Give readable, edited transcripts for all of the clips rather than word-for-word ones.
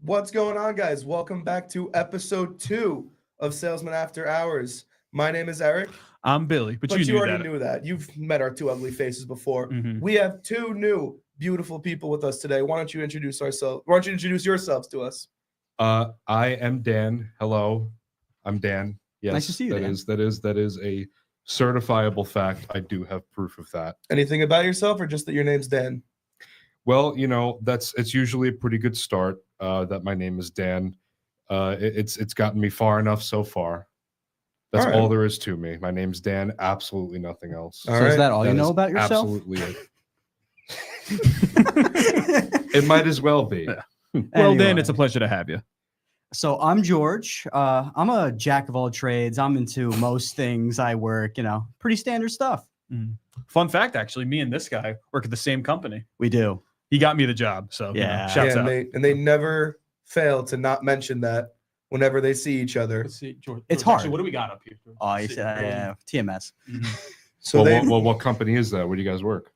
What's going on, guys? Welcome back to episode 2 of Salesmen After Hours. My name is Eric. I'm Billy, but you already knew that. You've met our two ugly faces before. We have two new beautiful people with us today. Why don't you introduce yourselves to us? I am Dan. Hello, I'm Dan. Yes, nice to see you. That is a certifiable fact. I do have proof of that. Anything about yourself, or just that your name's Dan? Well, it's usually a pretty good start. That my name is Dan. It's gotten me far enough so far. That's all there is to me. My name's Dan. Absolutely nothing else. Is that all you know about yourself? Absolutely it. It might as well be. Yeah. Well, Dan, it's a pleasure to have you. So I'm George. I'm a jack of all trades. I'm into most things. I work, pretty standard stuff. Fun fact, actually, me and this guy work at the same company. We do. He got me the job, so shouts out. And they never fail to not mention that whenever they see each other. Let's see, George. It's hard. Actually, what do we got up here? Oh, you said TMS. So what company is that? Where do you guys work?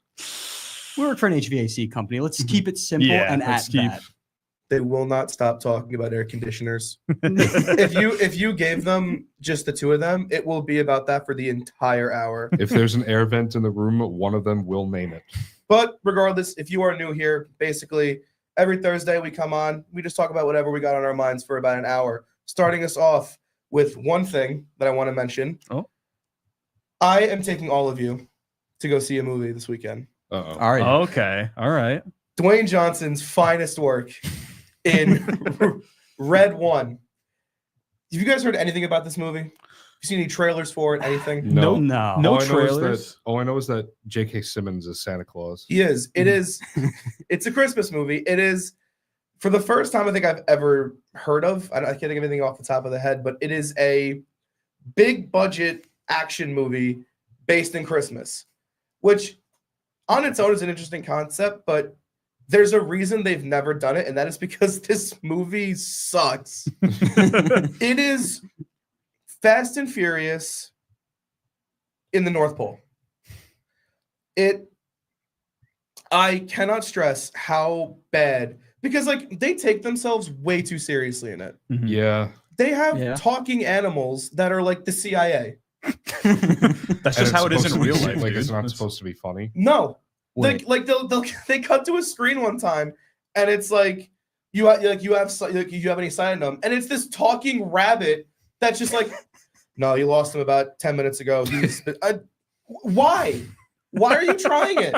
We work for an HVAC company. Let's keep it simple and at that. They will not stop talking about air conditioners. If you gave them just the two of them, it will be about that for the entire hour. If there's an air vent in the room, one of them will name it. But regardless, if you are new here, basically every Thursday we come on, we just talk about whatever we got on our minds for about an hour. Starting us off with one thing that I want to mention. Oh, I am taking all of you to go see a movie this weekend. Uh-oh. All right. Okay. All right. Dwayne Johnson's finest work in Red 1. Have you guys heard anything about this movie? You seen any trailers for it? Anything? No. No trailers. All I know is that J.K. Simmons is Santa Claus. He is. It is. It's a Christmas movie. It is, for the first time I think I've ever heard of. I can't think of anything off the top of the head, but it is a big budget action movie based in Christmas, which on its own is an interesting concept, but there's a reason they've never done it, and that is because this movie sucks. It is Fast and Furious in the North Pole. I cannot stress how bad, because they take themselves way too seriously in it. Yeah. They have talking animals that are like the CIA. That's just how it is in real life. It's not supposed to be funny. No. They cut to a screen one time, and it's like you have any sign on them, and it's this talking rabbit that's just like, no, you lost him about 10 minutes ago. Why? Why are you trying it?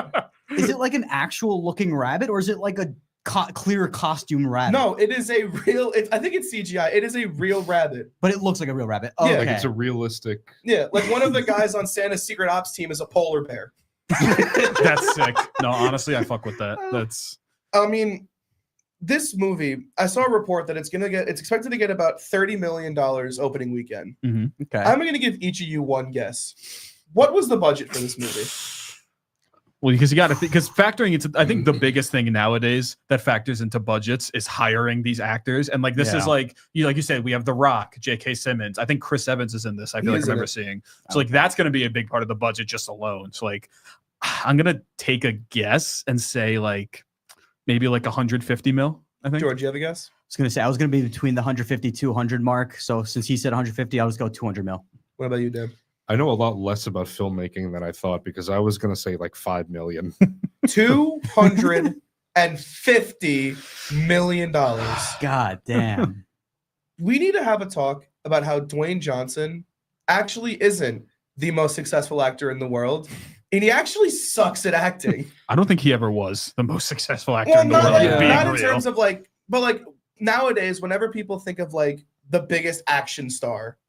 Is it like an actual looking rabbit, or is it like a clear costume rabbit? No, it is a real. I think it's CGI. It is a real rabbit, but it looks like a real rabbit. Oh, yeah. Like it's a realistic. Yeah, like one of the guys on Santa's Secret Ops team is a polar bear. That's sick. No, honestly, I fuck with that. I mean, this movie, I saw a report that it's expected to get about $30 million opening weekend. Okay. I'm going to give each of you one guess. What was the budget for this movie? Well, because you got to because factoring into, I think the biggest thing nowadays that factors into budgets is hiring these actors, and this is like you said, we have The Rock, J.K. Simmons. I think Chris Evans is in this. I feel like I remember seeing. So that's going to be a big part of the budget just alone. So I'm gonna take a guess and say maybe 150 mil. I think. George, you have a guess? I was gonna be between the 150 200 mark. So since he said 150, I'll just go 200 mil. What about you, Dan? I know a lot less about filmmaking than I thought, because I was gonna say 5 million. $250 million. God damn. We need to have a talk about how Dwayne Johnson actually isn't the most successful actor in the world, and he actually sucks at acting. I don't think he ever was the most successful actor in the world. Not in terms of but nowadays, whenever people think of the biggest action star,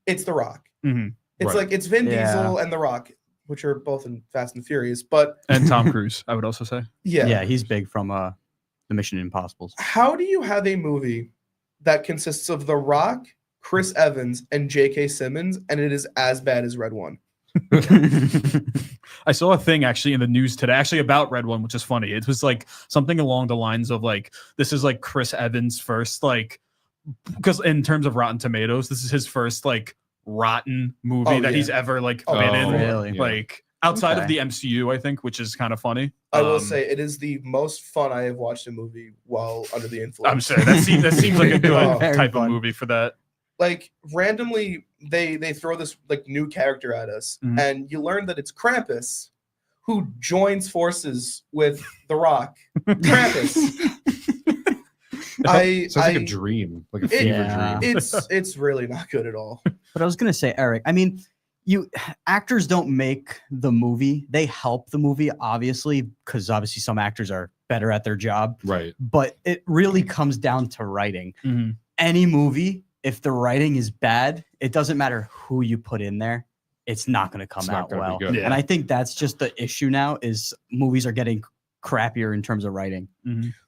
it's The Rock. Mm-hmm. It's it's Vin Diesel and The Rock, which are both in Fast and Furious, and Tom Cruise, I would also say. Yeah, he's big from the Mission Impossibles. How do you have a movie that consists of The Rock, Chris Evans, and J.K. Simmons, and it is as bad as Red 1? I saw a thing actually in the news today, actually about Red 1, which is funny. It was something along the lines of this is Chris Evans' first because in terms of Rotten Tomatoes, this is his first rotten movie that he's ever been in. Really? outside of Okay. the MCU, I think, which is kind of funny. I will say it is the most fun I have watched a movie while under the influence. I'm sorry. That seems like a good Oh. Very type fun. of movie for that. Like randomly, they throw this like new character at us, and you learn that it's Krampus, who joins forces with The Rock. Krampus. Sounds like a dream, like a fever Yeah. dream. It's really not good at all. But I was gonna say, Eric, I mean, actors don't make the movie. They help the movie, obviously, because obviously some actors are better at their job. Right. But it really comes down to writing. Mhm. Any movie, if the writing is bad, it doesn't matter who you put in there. It's not going to come It's not out gonna be well. good. Yeah. And I think that's just the issue now is movies are getting crappier in terms of writing.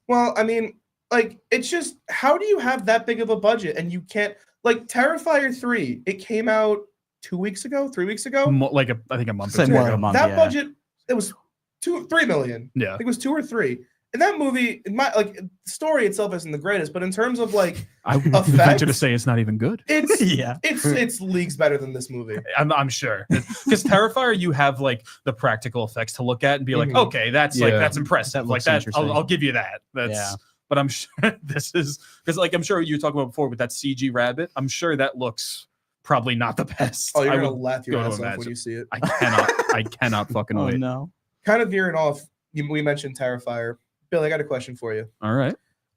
Well, I mean, like, it's just, how do you have that big of a budget and you can't, like, Terrifier 3, it came out 2 weeks ago, 3 weeks ago. I think a month Say or two more ago. than a month. That yeah. budget, it was 3 million. I Yeah. think it was 2 or 3. And that movie, the story itself isn't the greatest, but in terms of like I would effects, venture to say it's not even good. it's Yeah. it's leagues better than this movie. I'm sure, because Terrifier, you have like the practical effects to look at and be like, Mhm. okay, that's Yeah. that's impressive. That Like looks that, interesting. I'll give you that. That's. Yeah. But I'm sure this is because, like, I'm sure you were talking about before with that CG rabbit. I'm sure that looks probably not the best. Oh, you're I gonna would laugh your go to ass off when imagine. you see it. I cannot fucking Oh wait. no. Kind of veering off, we mentioned Terrifier. Bill, I got a question for you. All right.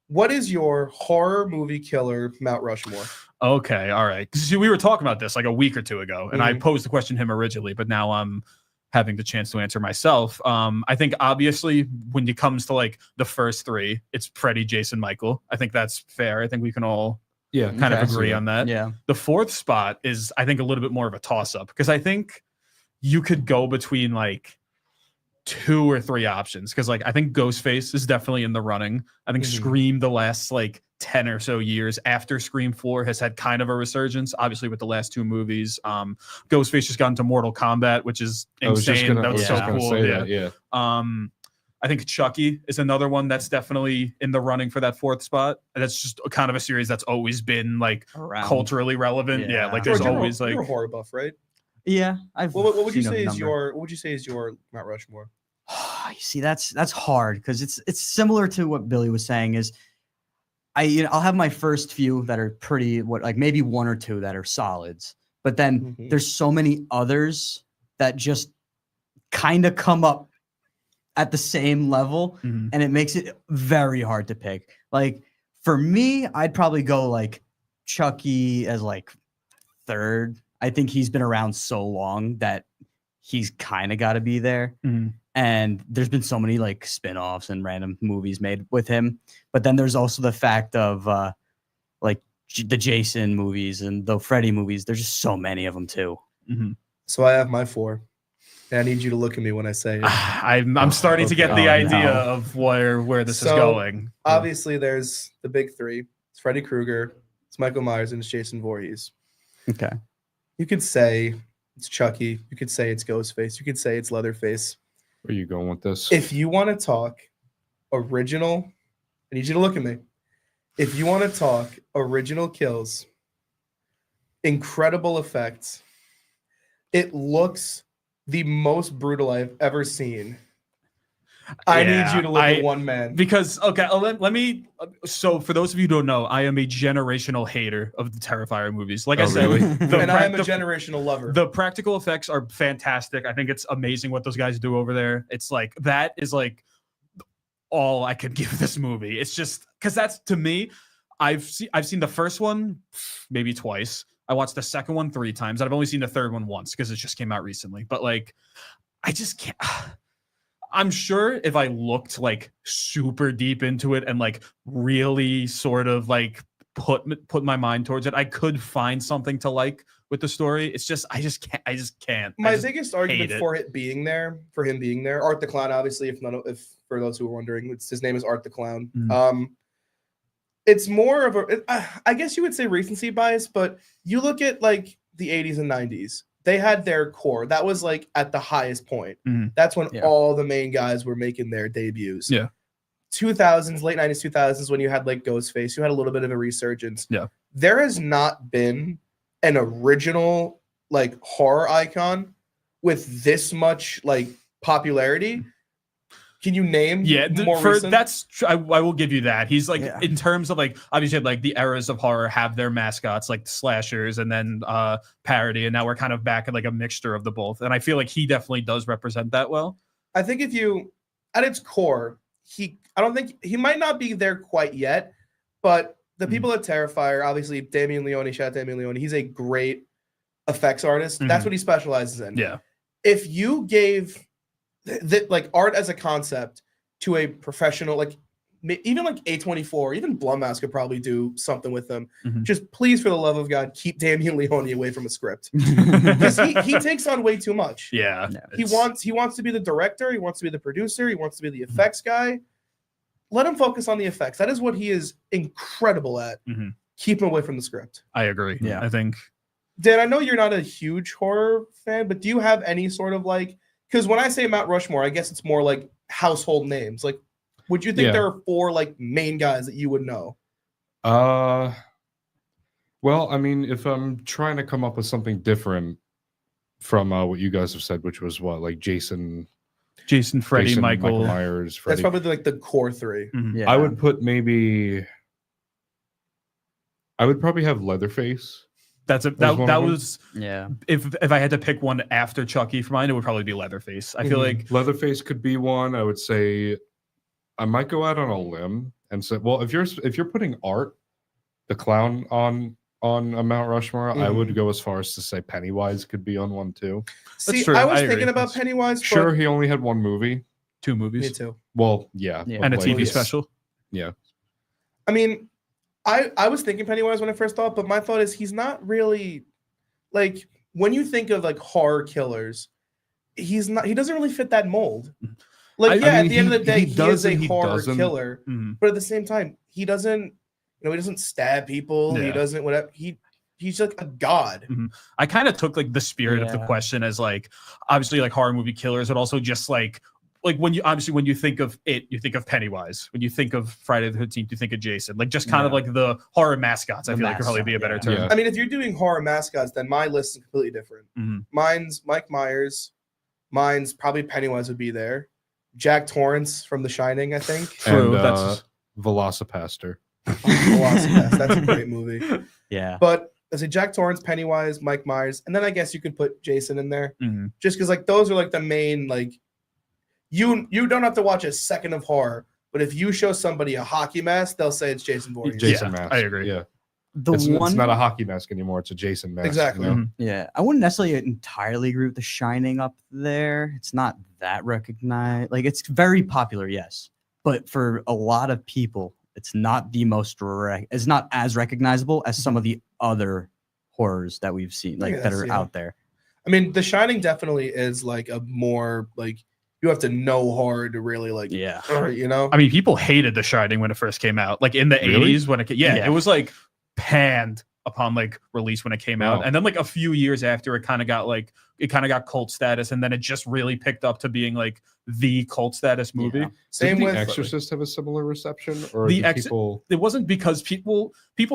What is your horror movie killer Mount Rushmore? Okay. All right. See, we were talking about this like a week or two ago, and I Mhm. posed the question to him originally, but now I'm having the chance to answer myself. I think obviously when it comes to like the first three, it's Freddy, Jason, Michael. I think that's fair. I think we can all Yeah. kind of Okay. agree on that. Yeah. The fourth spot is, I think, a little bit more of a toss up because I think you could go between like 2 or 3 options because like I think Ghostface is definitely in the running. I think Mhm. Scream the last like 10 or so years after Scream 4 has had kind of a resurgence, obviously with the last 2 movies. Ghostface just got into Mortal Kombat, which is I was just insane. gonna, That I was was so just gonna cool. say Yeah. that. Yeah. I think Chucky is another one that's definitely in the running for that 4th spot. And that's just kind of a series that's always been like Around. culturally relevant. Yeah, Yeah. like there's George, you're a- always like you're a horror buff, right? Yeah. I've What would you seen a say is number. what would you say is your Mount Rushmore? You see, that's hard because it's similar to what Billy was saying. Is I'll have my first few that are pretty like maybe 1 or 2 that are solids, but then Mhm. there's so many others that just kind of come up at the same level, Mhm. and it makes it very hard to pick. Like for me, I'd probably go like Chucky as like 3rd. I think he's been around so long that he's kind of got to be there. Mhm. And there's been so many like spin-offs and random movies made with him. But then there's also the fact of like the Jason movies and the Freddy movies. There's just so many of them too. Mhm. So I have my 4. And I need you to look at me when I say it. I'm starting to get the Oh, idea no. of where this is So, going. Obviously, there's the big 3. It's Freddy Krueger, it's Michael Myers, and it's Jason Voorhees. Okay. You could say it's Chucky. You could say it's Ghostface. You could say it's Leatherface. Where are you going with this? If you want to talk original, I need you to look at me. If you want to talk original kills, incredible effects, it looks the most brutal I've ever seen. I need you to look at one man. Because okay, let me. So for those of you who don't know, I am a generational hater of the Terrifier movies. Like I Oh, said, really? And I am a generational lover. the practical effects are fantastic. I think it's amazing what those guys do over there. It's like that is like all I could give this movie. It's just because that's to me. I've seen the first one maybe twice. I watched the second one 3 times. I've only seen the third one once because it just came out recently. But like, I just can't. I'm sure if I looked like super deep into it and like really sort of like put my mind towards it, I could find something to like with the story. It's just I just can't. My biggest argument hate it. for him being there, Art the Clown, obviously, if for those who are wondering, his name is Art the Clown. It's more of I guess you would say recency bias, but you look at like the 80s and 90s. They had their core. That was like at the highest point. Mhm. That's when Yeah. all the main guys were making their debuts. Yeah. 2000s, late 90s, 2000s, when you had like Ghostface, you had a little bit of a resurgence. Yeah. There has not been an original like horror icon with this much like popularity. Can you name more recent? I will give you that. He's like Yeah. in terms of like obviously like the eras of horror have their mascots like slashers and then parody, and now we're kind of back at like a mixture of the both. And I feel like he definitely does represent that well. I think if you at its core, I don't think he might not be there quite yet, but the people at Terrifier, obviously Damien Leone, shout out Damien Leone, he's a great effects artist. That's what he specializes in. Yeah. If you gave like art as a concept to a professional, like even like A24, even Blumhouse could probably do something with them. Just please, for the love of God, keep Damien Leone away from a script because he takes on way too much. Yeah, he wants to be the director, he wants to be the producer, he wants to be the effects guy. Let him focus on the effects. That is what he is incredible at. Keep him away from the script. I agree. Yeah. I think. Dan, I know you're not a huge horror fan, but do you have any sort of like? Because when I say Mount Rushmore, I guess it's more like household names. Like, would you think there are 4 like main guys that you would know? Well, I mean, if I'm trying to come up with something different from what you guys have said, which was what, like Jason, Freddy, Michael Myers, Freddy. That's probably like the core 3. Yeah. I would put I would probably have Leatherface. That was Yeah. If I had to pick one after Chucky for mine, it would probably be Leatherface. I feel like Leatherface could be one. I would say I might go out on a limb and say, well, if you're putting Art the clown on a Mount Rushmore, I would go as far as to say Pennywise could be on one too. See, true. I was I thinking agree. about Pennywise. Sure, but he only had 1 movie. 2 movies. me too. Well, yeah. Yeah. but And a like, TV special. Yeah. I mean, I was thinking Pennywise when I first thought, but my thought is he's not really like when you think of like horror killers, he doesn't really fit that mold. Like, at the end of the day, he is a horror killer, but at the same time, he doesn't stab people. Yeah. He doesn't whatever. He's like a god. I kind of took like the spirit of the question as like obviously like horror movie killers, but also just like when you think of it, you think of Pennywise. When you think of Friday the 13th, you think of Jason. Like just kind of like the horror mascots. I feel like could probably be a better term. Yeah. I mean, if you're doing horror mascots, then my list is completely different. Mine's Mike Myers. Mine's probably Pennywise would be there. Jack Torrance from The Shining, I think. True. And, That's Velocipaster. Velocipaster. That's a great movie. Yeah. But I say Jack Torrance, Pennywise, Mike Myers, and then I guess you could put Jason in there, just because like those are like the main like. You don't have to watch a second of horror, but if you show somebody a hockey mask, they'll say it's Jason Voorhees. Jason mask. I agree. Yeah. It's not a hockey mask anymore. It's a Jason mask. Exactly. You know? Yeah. I wouldn't necessarily entirely agree with The Shining up there. It's not that recognized. Like, it's very popular, yes. But for a lot of people, it's not the most it's not as recognizable as some of the other horrors that we've seen, like that are out there. I mean, The Shining definitely is like a more like you have to know horror to really like, you know. I mean, people hated The Shining when it first came out, like in the 80s when it it was like panned upon like release when it came out, and then like a few years after it kind of got cult status, and then it just really picked up to being like the cult status movie. Yeah. Same Did with The Exorcist have a similar reception, or people? It wasn't because people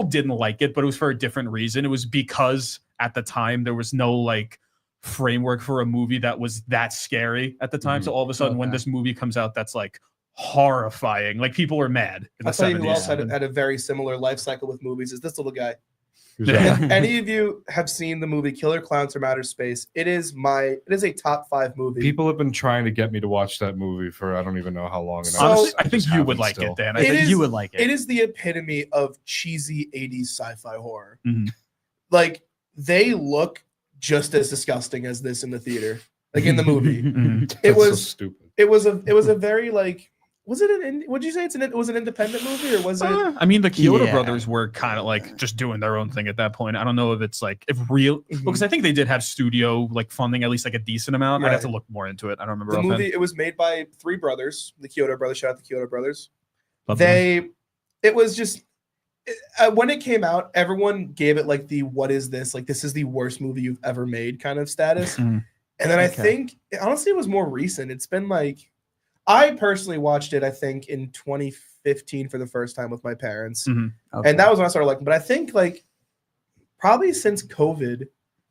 didn't like it, but it was for a different reason. It was because at the time there was no like framework for a movie that was that scary at the time. So all of a sudden, when this movie comes out, that's like horrifying. Like people were mad in the 70s. I'll tell you who else had a very similar life cycle with movies is this little guy. Yeah. If any of you have seen the movie Killer Clowns from Outer Space, it is a top 5 movie. People have been trying to get me to watch that movie for I don't even know how long. And honestly, I think you would like it, Dan. I think you would like it. It is the epitome of cheesy 80s sci-fi horror. Like they look just as disgusting as this in the theater, like in the movie. It was so stupid. It was a very like. Was it would you say it was an independent movie or was it? I mean, the Kyoto brothers were kind of like just doing their own thing at that point. I don't know if it's like because I think they did have studio like funding at least like a decent amount. I'd have to look more into it. I don't remember. The movie, it was made by 3 brothers, the Kyoto brothers. Shout out the Kyoto brothers. It was just when it came out, everyone gave it like the what is this? Like this is the worst movie you've ever made kind of status. And then I think honestly it was more recent. It's been like I personally watched it, I think, in 2015 for the first time with my parents. And that was when I started liking. But I think like probably since COVID,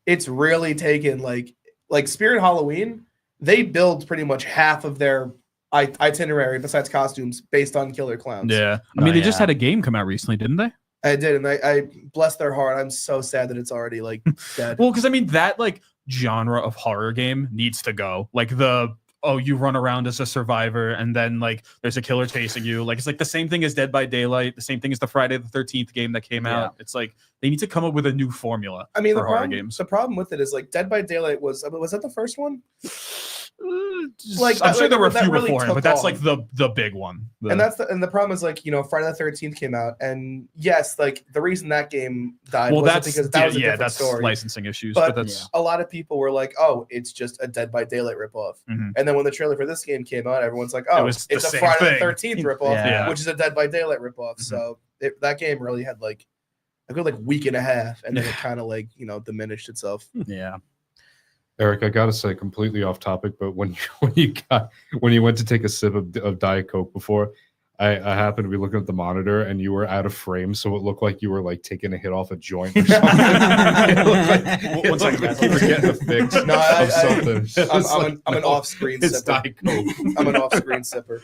it's really taken like Like Spirit Halloween, they build pretty much half of their itinerary besides costumes based on killer clowns. Yeah. I mean, they just had a game come out recently, didn't they? I did, and I bless their heart. I'm so sad that it's already like dead. Well, because I mean, that like genre of horror game needs to go. Like you run around as a survivor and then like there's a killer chasing you. Like it's like the same thing as Dead by Daylight, the same thing as the Friday the 13th game that came out. It's like they need to come up with a new formula. I mean, for horror games. The problem with it is like Dead by Daylight was that the first one? I'm sure there were a few really before him, but that's like the big one. And the problem is like, Friday the 13th came out, and yes, like the reason that game died wasn't because that was a different story. Licensing issues. But that's a lot of people were like, oh, it's just a Dead by Daylight ripoff. Mhm. And then when the trailer for this game came out, everyone's like, oh, it's a Friday the 13th ripoff, which is a Dead by Daylight ripoff. Mhm. So that game really had like a good week and a half, and then it kind of diminished itself. Yeah. Eric, I gotta say, completely off topic, but when you went to take a sip of Diet Coke before, I happened to be looking at the monitor and you were out of frame, so it looked like you were like taking a hit off a joint or something. It looked like you were getting a fix of something. I'm an off-screen It's sipper. Diet Coke. I'm an off-screen sipper.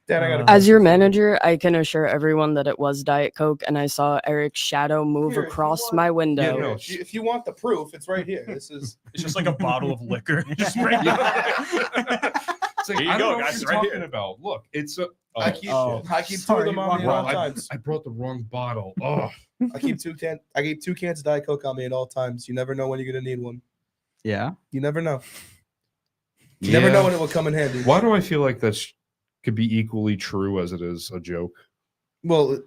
Dan, I got As your manager, I can assure everyone that it was Diet Coke, and I saw Eric's shadow move Here, if you across want- my window. Yeah, no, if you want the proof, it's right here. This is it's just like a bottle of liquor. Just right It's like, Here you I don't go, know what guys, you're right talking here. about. Look, it's a. I keep two Sorry, of them on me Bro, at all times. I brought the wrong bottle. Oh, I keep two cans of Diet Coke on me at all times. You never know when you're gonna need one. Yeah. You never know. You never know when it will come in handy. Why do I feel like that could be equally true as it is a joke? Well,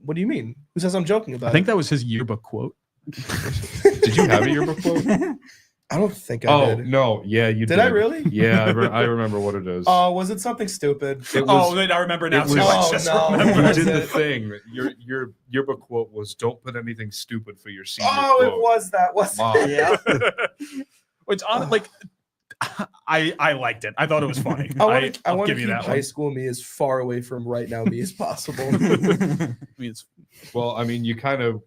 what do you mean? Who says I'm joking about I think that was his yearbook quote. Did you have a yearbook quote? I don't think I did. No, yeah, you did. Did I really? Yeah, I remember what it is. Oh, was it something stupid? It was- Wait, I remember now. it too. was- I just Oh, no. remembered. You did the it. thing. Your yearbook quote was, "Don't put anything stupid for your senior Oh, quote." it was that. Was Wow. Yeah. Which on like I liked it. I thought it was funny. I want I'll to give keep you that high one. school me as far away from right now me as possible. I mean, it's Well, I mean, you kind of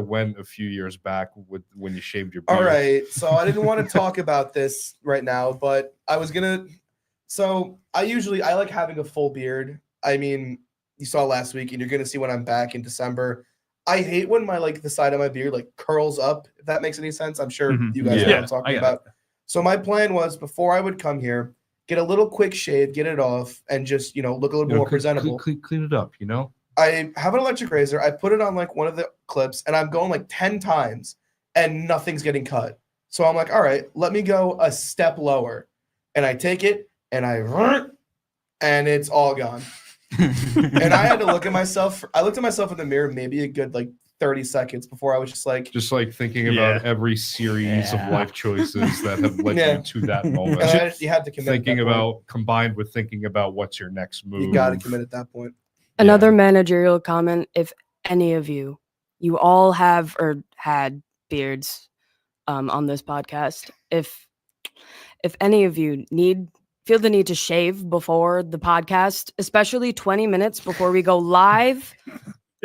went a few years back when you shaved your beard. All right, so I didn't want to talk about this right now, but I was gonna. So I like having a full beard. I mean, you saw last week, and you're gonna see when I'm back in December. I hate when my the side of my beard curls up. If that makes any sense, I'm sure Mhm. you guys know Yeah, what I'm I talking get about. So my plan was before I would come here, get a little quick shave, get it off, and just look a little more presentable. Clean it up, you know. I have an electric razor. I put it on one of the clips, and I'm going 10 times, and nothing's getting cut. So I'm like, all right, let me go a step lower, and I take it, and and it's all gone. And I had to look at myself. I looked at myself in the mirror maybe a good 30 seconds before I was just like, thinking about Yeah. every series of Yeah. life choices that have led Yeah. you to that moment. and you had to commit. Thinking at that point. about combined with thinking about what's your next move. You got to commit at that point. Another managerial comment: if any of you all have or had beards on this podcast, if any of you feel the need to shave before the podcast, especially 20 minutes before we go live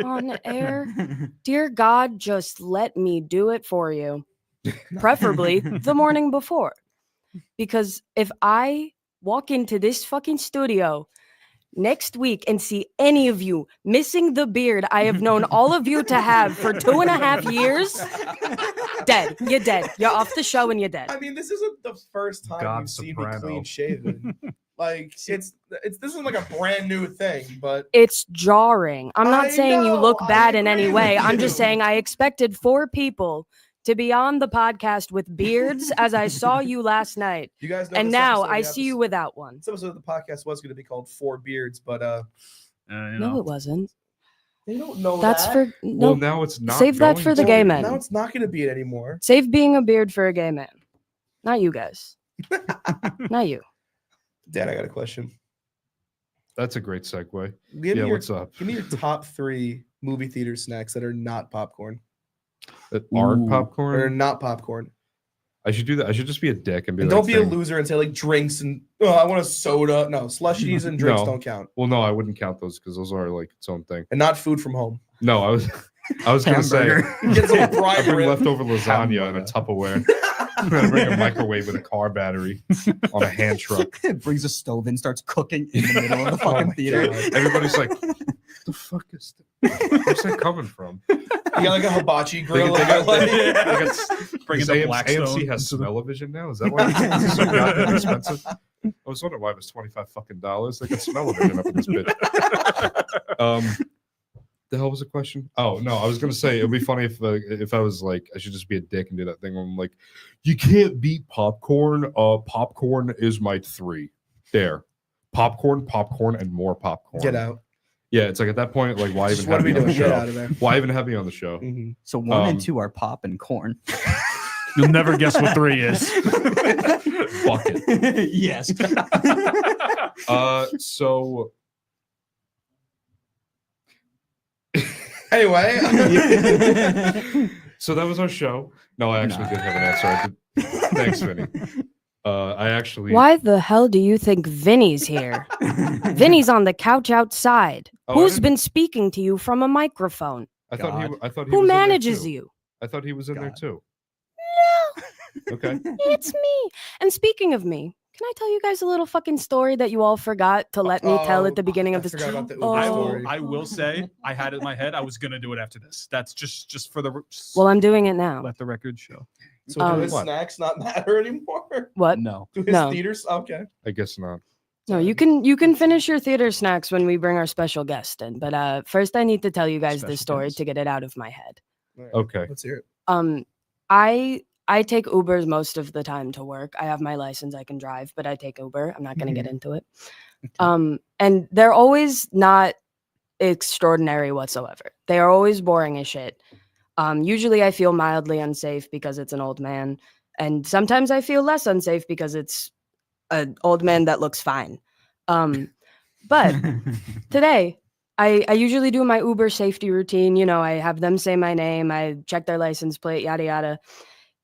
on air, dear God, just let me do it for you, preferably the morning before, because if I walk into this fucking studio next week and see any of you missing the beard I have known all of you to have for 2.5 years, dead. You're dead. You're off the show and you're dead. I mean, this isn't the first time God you've seen me Soprano. clean shaven. This isn't a brand new thing, but It's jarring. I'm not I saying you know, look I bad in any agree way. with I'm just you. saying I expected 4 people to be on the podcast with beards as I saw you last night. you guys know. And this now episode I we have see to- you without one. This episode of the podcast was going to be called Four Beards, but No, it wasn't. they don't know That's that. for no. Well, now it's not. Save that going for the to gay be. men. Now it's not going to be it anymore. Save being a beard for a gay man. Not you guys. Not you. Dan, I got a question. That's a great segue. Give Yeah, me your, what's up? give me your top 3 movie theater snacks that are not popcorn That aren't Ooh. or popcorn. not popcorn. I should do that. I should just be a dick and be And like, don't be a saying- loser and say drinks and I want a soda. No, slushies and drinks No. don't count, Well, no, I wouldn't count those because those are like its own thing. and not food from home. No, I was gonna say Hamburger. Get some I prime bring rib. leftover lasagna in a Hamburger. Tupperware. I'm gonna bring a microwave with a car battery on a hand truck. It brings a stove and starts cooking in the middle of the Oh fucking my theater. God. Everybody's like, "What the fuck is that? Where's that coming from?" You got like a hibachi grill. They got- like, they Yeah. Does Bringing the Blackstone. AMC has smell-o-vision now. Is that why it's so goddamn expensive? I was wondering why it was $25 They got smell-o-vision up in this bitch. The hell was the question? Oh no, I was gonna say it'd be funny if I was like, I should just be a dick and do that thing where I'm like, you can't beat popcorn. Popcorn is my 3. There, popcorn, and more popcorn. get out. Yeah, it's like at that point, like, why even What have are we me on the doing? Get out show? of there. Why even have me on the show? Mhm. So 1 and Um, 2 are pop and corn. You'll never guess what 3 is. Bucket. Yes. So Anyway, so that was our show. No, I actually did have an answer. Thanks, Vinny. I actually. Why the hell do you think Vinny's here? Vinny's on the couch outside. Oh, I Who's didn't- been speaking to you from a microphone? I thought he. God. I thought he Who was in there manages too. you? I thought he was in there God. too. No, Okay. it's me. And speaking of me, can I tell you guys a little fucking story that you all forgot to let me tell at the beginning I of this? forgot about the Uber Oh. story. I will say I had it in my head. I was gonna do it after this. That's just for the. Just Well, I'm doing it now. let the record show. So do his What? snacks not matter anymore? What? No. Do his No. theaters? Okay. I guess not. No, you can finish your theater snacks when we bring our special guest in. But first, I need to tell you guys Special this story guest. to get it out of my head. All right, Okay. Let's hear it. I take Ubers most of the time to work. I have my license, I can drive, but I take Uber. I'm not going to get into it. And they're always not extraordinary whatsoever. They are always boring as shit. Usually I feel mildly unsafe because it's an old man, and sometimes I feel less unsafe because it's an old man that looks fine. But today, I usually do my Uber safety routine. You know, I have them say my name, I check their license plate, yada yada.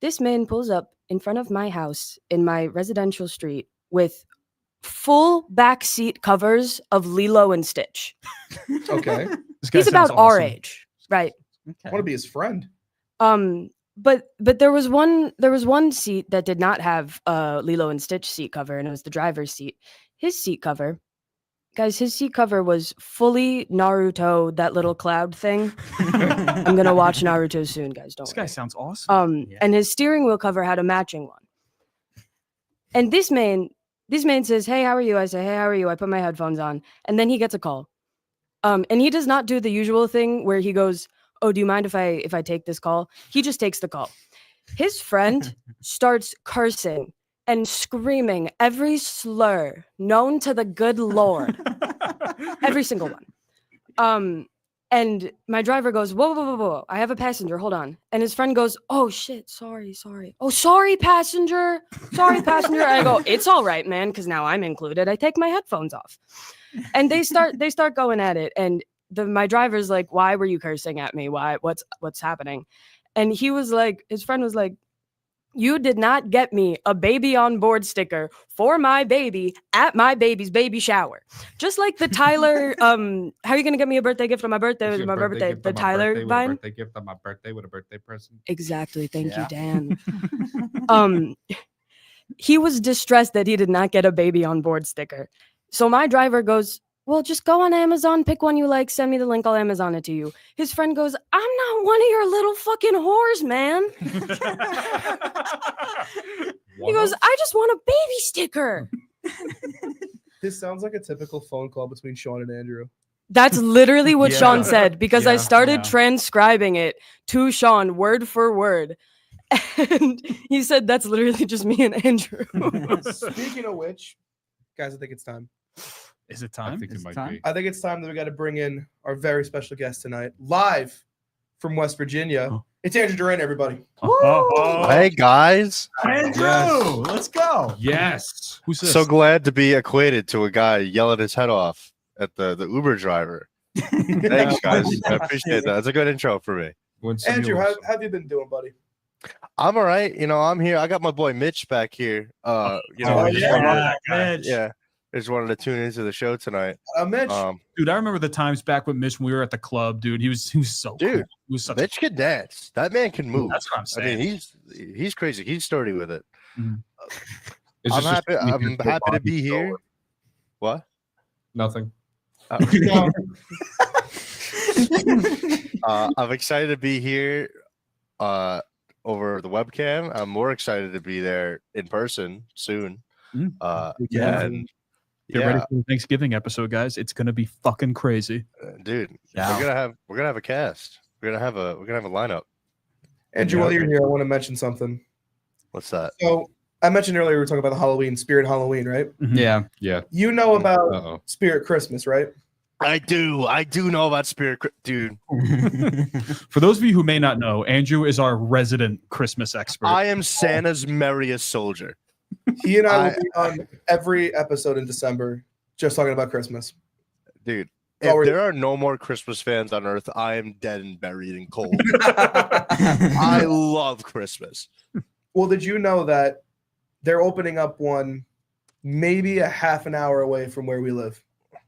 This man pulls up in front of my house in my residential street with full back seat covers of Lilo and Stitch. Okay. This guy He's about sounds our awesome. age, right? I want to be his friend. But there was one seat that did not have Lilo and Stitch seat cover, and it was the driver's seat. His seat cover, guys, his seat cover was fully Naruto, that little cloud thing. I'm gonna watch Naruto soon, guys. Don't This guy worry. sounds awesome. Yeah. And his steering wheel cover had a matching one. And this man says, "Hey, how are you?" I say, "Hey, how are you?" I put my headphones on, and then he gets a call. And he does not do the usual thing where he goes, "Oh, do you mind if I take this call?" He just takes the call. His friend starts cursing and screaming every slur known to the good Lord, every single one. And my driver goes, "Whoa, whoa, whoa, whoa! I have a passenger. Hold on." And his friend goes, "Oh shit, sorry. Oh, sorry, passenger. Sorry, passenger." I go, "It's all right, man," because now I'm included. I take my headphones off, and they start going at it. And my driver's like, "Why were you cursing at me? Why? What's happening?" And he was like, his friend was like, "You did not get me a baby on board sticker for my baby at my baby's baby shower." Just like the Tyler, how are you gonna get me a birthday gift on my birthday? It was my birthday. The Tyler Vine. Birthday gift on my birthday with a birthday present. Exactly. Thank you, Yeah. Dan. He was distressed that he did not get a baby on board sticker. So my driver goes, "Well, just go on Amazon, pick one you like, send me the link, I'll Amazon it to you." His friend goes, "I'm not one of your little fucking whores, man." He goes, "I just want a baby sticker." This sounds like a typical phone call between Sean and Andrew. That's literally what Yeah. Sean said, because I Yeah, started yeah. transcribing it to Sean word for word. And he said, "That's literally just me and Andrew." Speaking of which, guys, I think it's time. Is it I time? think Is it it might time? be. I think it's time that we got to bring in our very special guest tonight, live from West Virginia. Oh. It's Andrew Duran, everybody. Hey guys, Andrew, Yes. let's go. Yes. Who's this? so glad to be equated to a guy yelling his head off at the Uber driver. Thanks, guys. I appreciate that. That's a good intro for me. Andrew, how have you been doing, buddy? I'm all right. I'm here. I got my boy Mitch back here. Oh, We just yeah. wanted to- Mitch. yeah. I just wanted to tune into the show tonight. Mitch. Dude, I remember the times back with Mitch when we were at the club, dude. He was so Dude, cool. He was such Mitch can dance. That man can move. That's what I'm saying. I mean, he's crazy. He's sturdy with it. Mhm. Is I'm this just happy. me I'm here for happy to Bobby be Stoller? here. What? Nothing. I'm excited to be here over the webcam. I'm more excited to be there in person soon. Yeah. And Get ready for the Thanksgiving episode, guys. It's gonna be fucking crazy. Dude, Yeah. we're gonna have a cast. We're gonna have a lineup. Andrew, while you're here, I want to mention something. What's that? So I mentioned earlier we were talking about the Halloween, Spirit Halloween, right? Yeah. Yeah. You know about Uh-oh. Spirit Christmas, right? I do know about Spirit, dude. For those of you who may not know, Andrew is our resident Christmas expert. I am Santa's merriest soldier. He and I will be on every episode in December just talking about Christmas. Dude, Oh, if there are no more Christmas fans on Earth, I am dead and buried in cold. I love Christmas. Well, did you know that they're opening up one maybe a half an hour away from where we live?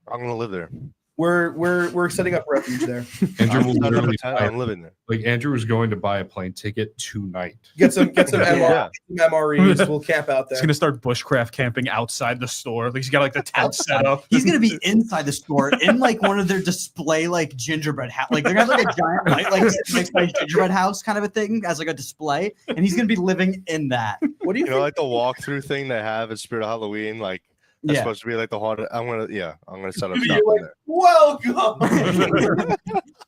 I'm gonna live there. We're setting up refuge there. Andrew will literally I'm living there. like Andrew is going to buy a plane ticket tonight. Get some Yeah. MREs. We'll camp out He's there. gonna start bushcraft camping outside the store. Like he's got like the tent set up. He's gonna be inside the store in like one of their display like gingerbread house. Like they're gonna have like a giant light like next by gingerbread house kind of a thing as like a display, and he's gonna be living in that. What do you You know, like the walkthrough thing they have at Spirit of Halloween, like that's Yeah. supposed to be like the haunted. I'm gonna set up You're shop in like, there. welcome.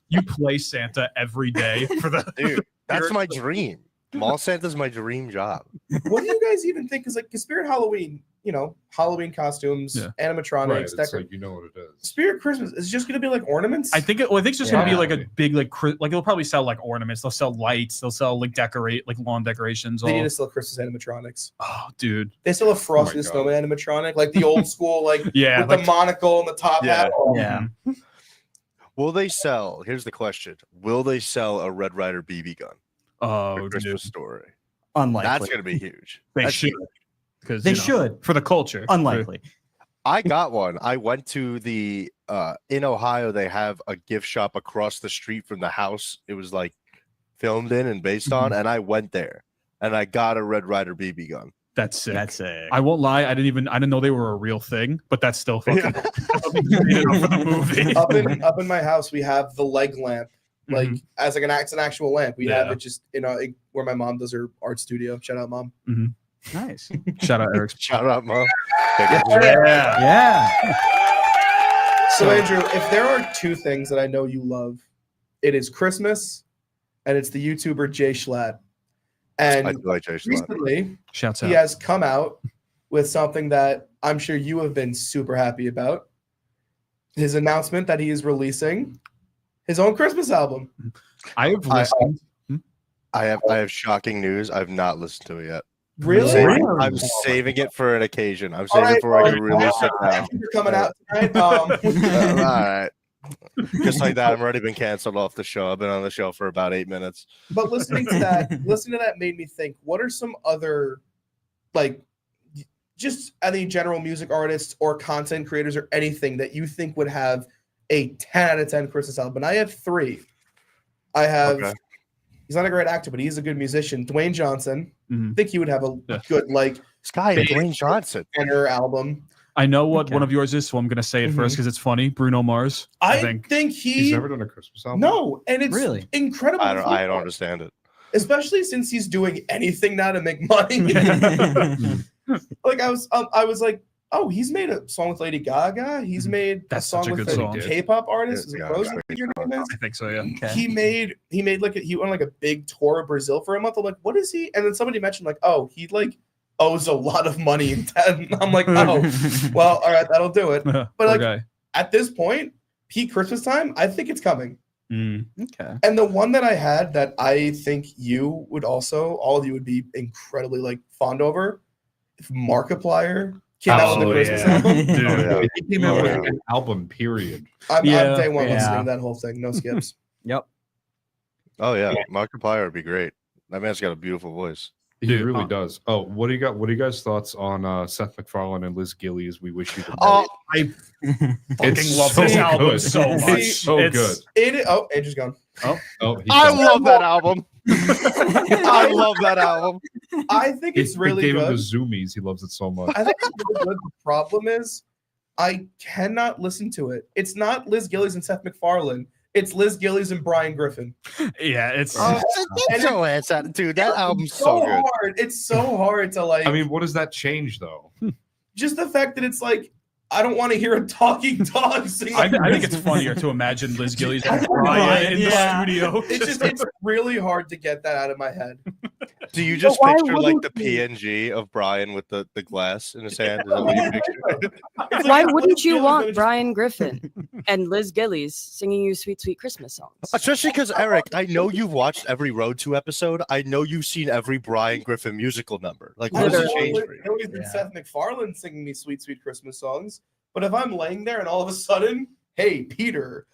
You play Santa every day for the Dude, that's my dream. Mall Santa's my dream job. What do you guys even think is like Spirit Halloween? You know, Halloween costumes, Yeah. animatronics, Right. It's decor. like you know what it is. Spirit Christmas is just gonna be like ornaments. I think it's just gonna be Yeah. like a big like they'll probably sell like ornaments. They'll sell lights. They'll sell like lawn decorations. they need All. to sell Christmas animatronics. Oh, dude. They still have Frosty the God. Snowman animatronic, like the old school, like Yeah. with Like, the monocle and the top Yeah. hat. Oh, Yeah. Will they sell? Here's the question: will they sell a Red Ryder BB gun? oh, For dude. Christmas story. Unlikely. That's gonna be huge. They That's should. huge. Because They should. for the culture. Unlikely. I got one. I went to the in Ohio. They have a gift shop across the street from the house. It was like filmed in and based on, and I went there and I got a Red Ryder BB gun. That's sick. That's it. I won't lie. I didn't know they were a real thing, but that's still fucking for the movie. up in my house, we have the leg lamp, like as like it's an actual lamp. We have Yeah. it just where my mom does her art studio. Shout out, mom. Nice. Shout out Eric. Shout out, Mom. Yeah. So Andrew, if there are two things that I know you love, it is Christmas, and it's the YouTuber Jay Schlatt. And I do like Jay Schlatt. recently, Shouts out. he has come out with something that I'm sure you have been super happy about. His announcement that he is releasing his own Christmas album. I have listened. I have shocking news. I've not listened to it yet. Really? I'm saving it for an occasion. I'm All saving right, it for when well, you release it now. thank you for coming out tonight. All right. Just like that, I've already been canceled off the show. I've been on the show for about 8 minutes. But listening to that made me think, what are some other, like, just any general music artists or content creators or anything that you think would have a 10 out of 10 Christmas album? And I have three. I have, he's not a great actor, but he's a good musician. Dwayne Johnson. I think he would have a good, like, Sky Dwayne Johnson tenor album. I know what one of yours is, so I'm gonna say it first because it's funny. Bruno Mars. I think He's never done a Christmas album. No, and it's Really incredible. I don't understand it. Especially since he's doing anything now to make money. Like I was like, oh, he's made a song with Lady Gaga. He's made That's a song such a with good a song. K-pop artist. Is it Yeah, Rose? yeah. Your name is? I think so. Yeah. Okay. He made like he went on like a big tour of Brazil for a month. I'm like, what is he? And then somebody mentioned like, oh, he like owes a lot of money in debt. I'm like, oh, well, all right, that'll do it. But Poor like guy. at this point, peak Christmas time, I think it's coming. Okay. And the one that I had that I think you would also, all of you would be incredibly like fond over, if Markiplier came out with a Christmas album. Dude. Oh, yeah. He came out with an album, period. I'm day one Yeah. listening to that whole thing, no skips. Yep. Oh yeah, Markiplier would be great. That man's got a beautiful voice. He really does. Oh, what do you got? What are you guys' thoughts on Seth MacFarlane and Liz Gillies? We wish you the Oh, I fucking It's love so this album good. so much. It's so good. Andrew's gone. Oh, I love that album. I love that album. I think it's really gave good. him the zoomies. He loves it so much. I think it's really good. The problem is, I cannot listen to it. It's not Liz Gillies and Seth MacFarlane. It's Liz Gillies and Brian Griffin. Yeah, it's Get your ass out, dude. That album's so so good. hard. It's so hard to like. I mean, what does that change though? just the fact that it's like I don't want to hear a talking dog sing. I think it's funnier to imagine Liz Gillies and Brian in the studio. It's really hard to get that out of my head. Do you just why picture like wouldn't the you? PNG of Brian with the glass in his hand? Is that what you picture? It's Why like wouldn't Liz you Gillies want just- Brian Griffin and Liz Gillies singing you sweet, sweet Christmas songs? Especially because Eric, I know you've watched every Road to episode. I know you've seen every Brian Griffin musical number. Like, what does it change for you? It's always been Seth MacFarlane singing me sweet, sweet Christmas songs. But if I'm laying there and all of a sudden, hey, Peter,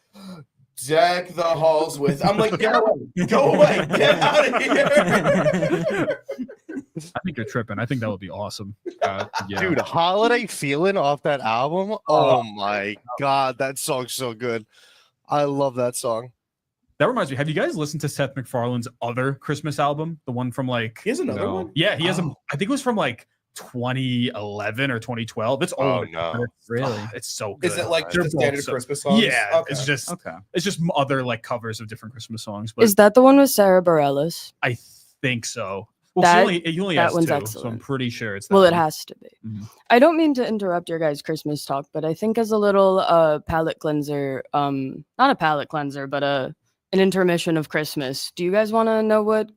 deck the halls with, I'm like, go away, get out of here. I think you're tripping. I think that would be awesome. Yeah. Dude, Holiday Feeling off that album. Oh my God, that song's so good. I love that song. That reminds me. Have you guys listened to Seth MacFarlane's other Christmas album? The one from like He has another No. one? yeah, he has a. I think it was from like 2011 or 2012. It's Oh, old. no. but it's, Really? it's so good. Is it like They're just both standard so- Christmas songs? Yeah, Okay. it's just other like covers of different Christmas songs. But Is that the one with Sarah Bareilles? I think so. Well, That- he only that has one's two, so I'm excellent. pretty sure it's that Well, it one. has to be. Mhm. I don't mean to interrupt your guys' Christmas talk, but I think as a little palate cleanser, not a palate cleanser, but an intermission of Christmas. Do you guys want to know what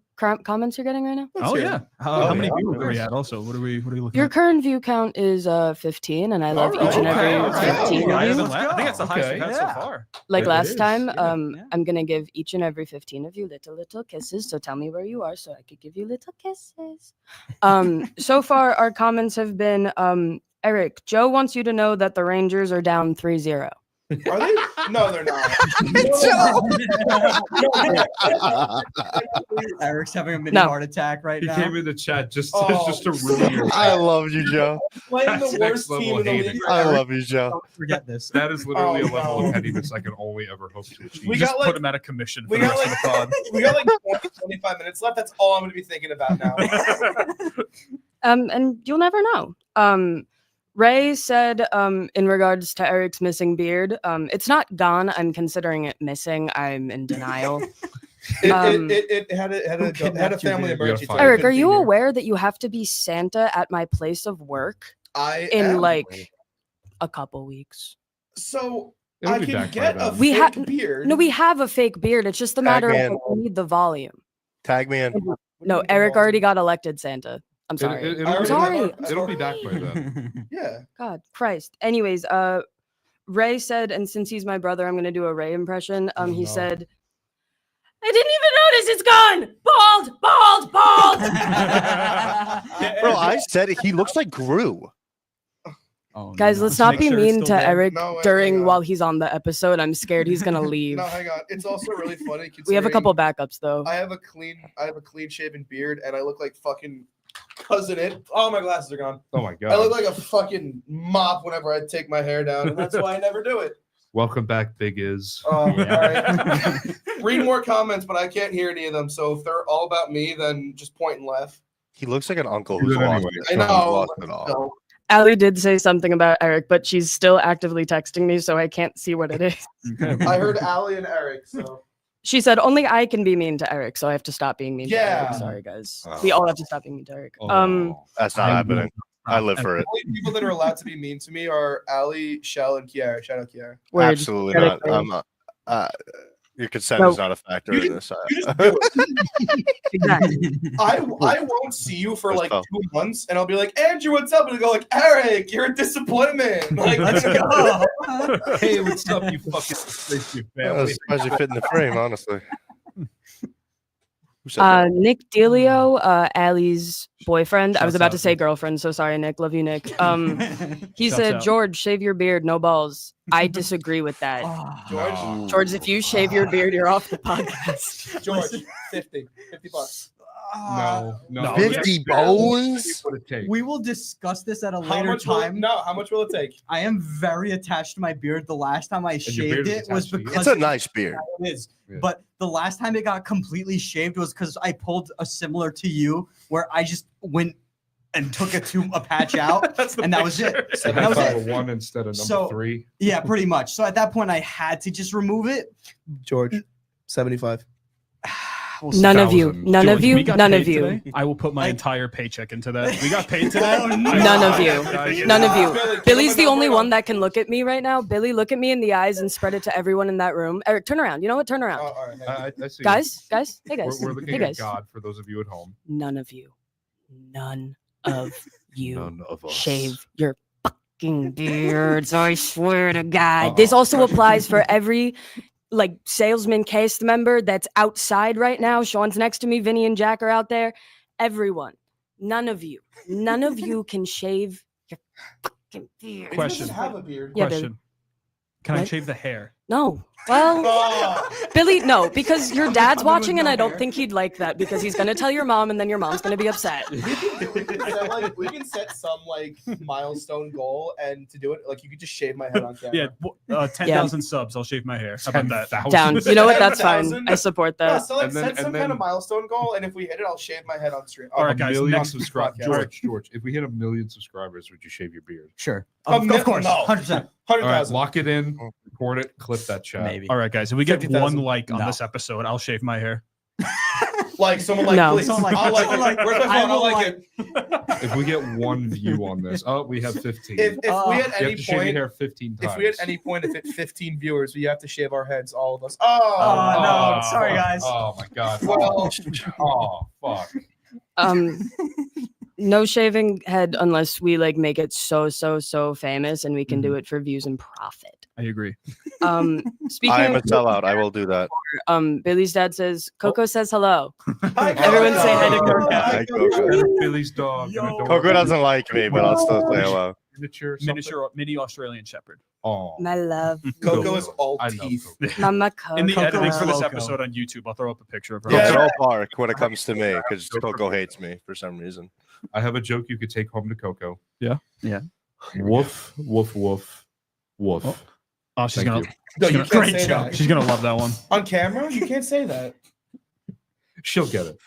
comments you're getting right now? Oh yeah. How Oh, many yeah. viewers are we at? Also, what are we looking Your at? current view count is 15, and I love Alright, each and every okay, 15 I of you. think that's the highest Okay. we've had so far. Like It last is, time, yeah. I'm gonna give each and every 15 of you little kisses. So tell me where you are, so I could give you little kisses. So far, our comments have been, Eric, Joe wants you to know that the Rangers are down 3-0. Are they? No, they're not. Eric's having a mini No. heart attack right He now. came in the chat just Oh. to ruin your. I love you, Joe. Playing That's the next worst team level in the hating. league. I right now. love you, Joe. Don't forget this. That is literally Oh, a level no. of pettiness I can only ever hope to achieve. We Just got, put like- him out of commission we for the got, rest of the pod. We got like 20, 25 minutes left. That's all I'm going to be thinking about now. And you'll never know. Ray said, in regards to Eric's missing beard, it's not gone. I'm considering it missing. I'm in denial. It had a Who kidnapped family your beard? emergency. Fine. Eric, are Couldn't you be here. aware that you have to be Santa at my place of work I in am. like a couple weeks? So It'll I be can back by get a then. We fake ha- beard. No, we have a fake beard. It's just a matter of man. like, we need the volume. Tag me in. No, Eric already got elected Santa. I'm sorry. It'll, I be, already sorry. have it'll be back by then. Yeah. God, Christ. Anyways, Ray said, and since he's my brother, I'm gonna do a Ray impression. He no. said, "I didn't even notice it's gone. Bald, bald, bald." Bro, I said it. He looks like Gru. Oh, Guys, no. let's not Make be sure it's mean still to there. Eric No, wait, during hang on. while he's on the episode. I'm scared he's gonna leave. No, hang on. It's also really funny. We have a couple considering backups though. I have a clean shaven beard, and I look like fucking cousin it. Oh, my glasses are gone. Oh my I look god! like a fucking mop whenever I take my hair down, and that's why I never do it. Welcome back, Big Iz. All Yeah. right. Read more comments, but I can't hear any of them. So if they're all about me, then just point and laugh. He looks like an uncle Do who's that lost, anyway. I who's know. lost it all. So, Allie did say something about Eric, but she's still actively texting me, so I can't see what it is. I heard Allie and Eric. So She said only I can be mean to Eric, so I have to stop being mean to Yeah. Eric. Sorry, guys. Oh. We all have to stop being mean to Eric. Oh. That's not happening. I live for it. the only people that are allowed to be mean to me are Allie, Shell, and Kiara. Shout out Kiara. Word. Absolutely Gotta not. go. I'm not. Your consent No. is not a factor You in can- this. You just do it. Exactly. I won't see you for That's like tough. 2 months, and I'll be like, Andrew, what's up? And I'll go like, Eric, you're a disappointment. Like, Let's go. Hey, what's up, you fucking Yeah, family? surprised you fit in the frame, honestly. Who said that? Nick Delio, Allie's boyfriend. I was Shouts about out, to say Nick. girlfriend, so sorry, Nick. Love you, Nick. He Shouts said, out. George, shave your beard, no balls. I disagree with that. George, Ooh. George, if you shave your beard, you're off the podcast. George, 50 bucks. No. 50 bones? What it takes. We will discuss this at a How later much will it, time. no, how much will it take? I am very attached to my beard. The last time I your shaved beard is it was attached to you? because It's a nice beard. it is. Yeah. But the last time it got completely shaved was because I pulled a similar to you, where I just went and took a patch out, That's the and that was it. picture. And that was it. Number 1 instead of number So- 3. Yeah, pretty much. So at that point, I had to just remove it. George, 75. We'll see. None of you. 1,000. None of George, you. we got None paid of you. today. I will put my Like- entire paycheck into that. We got paid today. Oh, no. None of you. None of you. Billy, give Billy's him the a only number one that can look at me right now. Billy, look at me in the eyes and spread it to everyone in that room. Eric, turn around. You know what? Turn around. Oh, all right, thank you. I see. Guys. Hey guys. We're looking Hey at guys. God for those of you at home. None of you. None of you None of us. shave your fucking beards. I swear to God. This also applies for every like salesman cast member that's outside right now. Sean's next to me. Vinny and Jack are out there. Everyone. None of you can shave your fucking beard. He Question. doesn't have a beard. Yeah, Billy. Question. Can I What? shave the hair? No. Well, Oh, Billy, no, because your dad's Other with watching and no I don't hair. think he'd like that because he's gonna tell your mom and then your mom's gonna be upset. we can set some like milestone goal, and to do it, like you could just shave my head on camera. Yeah, 10,000 subs. I'll shave my hair. How about that? 10,000. Down. You know what? That's fine. 10,000? I support Yeah, that. so like And then- set some and kind then- of milestone goal, and if we hit it, I'll shave my head on stream. All right, A guys, million next subscribers. podcast. George, if we hit 1 million subscribers, would you shave your beard? Sure. A Of mil- course. no. 100%. All right, 100,000. lock it in, record it, clip that chat. Maybe. All right, guys. If we get 50,000. 1 like on No. this episode, I'll shave my hair. Like someone like, No. please. Someone like- I'll like, someone like- where's my I phone? I'll will like it. If we get 1 view on this, we have 15. If we at you have any to shave your point, hair 15 times. if we at any point have hit 15 viewers, we have to shave our heads, all of us. Oh, no. Sorry, fuck. guys. Oh my god. Well, Oh fuck. No shaving head unless we like make it so famous and we can do it for views and profit. I agree. Speaking I am a of sellout. I will do that. Billy's dad says Coco says hello. hi, Everyone say hi to Coco. Coco. Hi, Coco. Billy's dog. Yo. Coco doesn't like me, but I'll still say hello. Miniature. Mini Australian Shepherd. Oh. My love, Coco is all I love teeth. Coco. Mama Coco. In the editing for this Loco. episode on YouTube, I'll throw up a picture of her. Yeah. Coco bark when it comes to me because Coco hates me for some reason. I have a joke you could take home to Coco. Yeah? Yeah. Woof, woof, woof, woof. Oh. Oh, she's Thank gonna. you. No, you She's can't Great say joke. that. She's gonna love that one. On camera, you can't say that. She'll get it.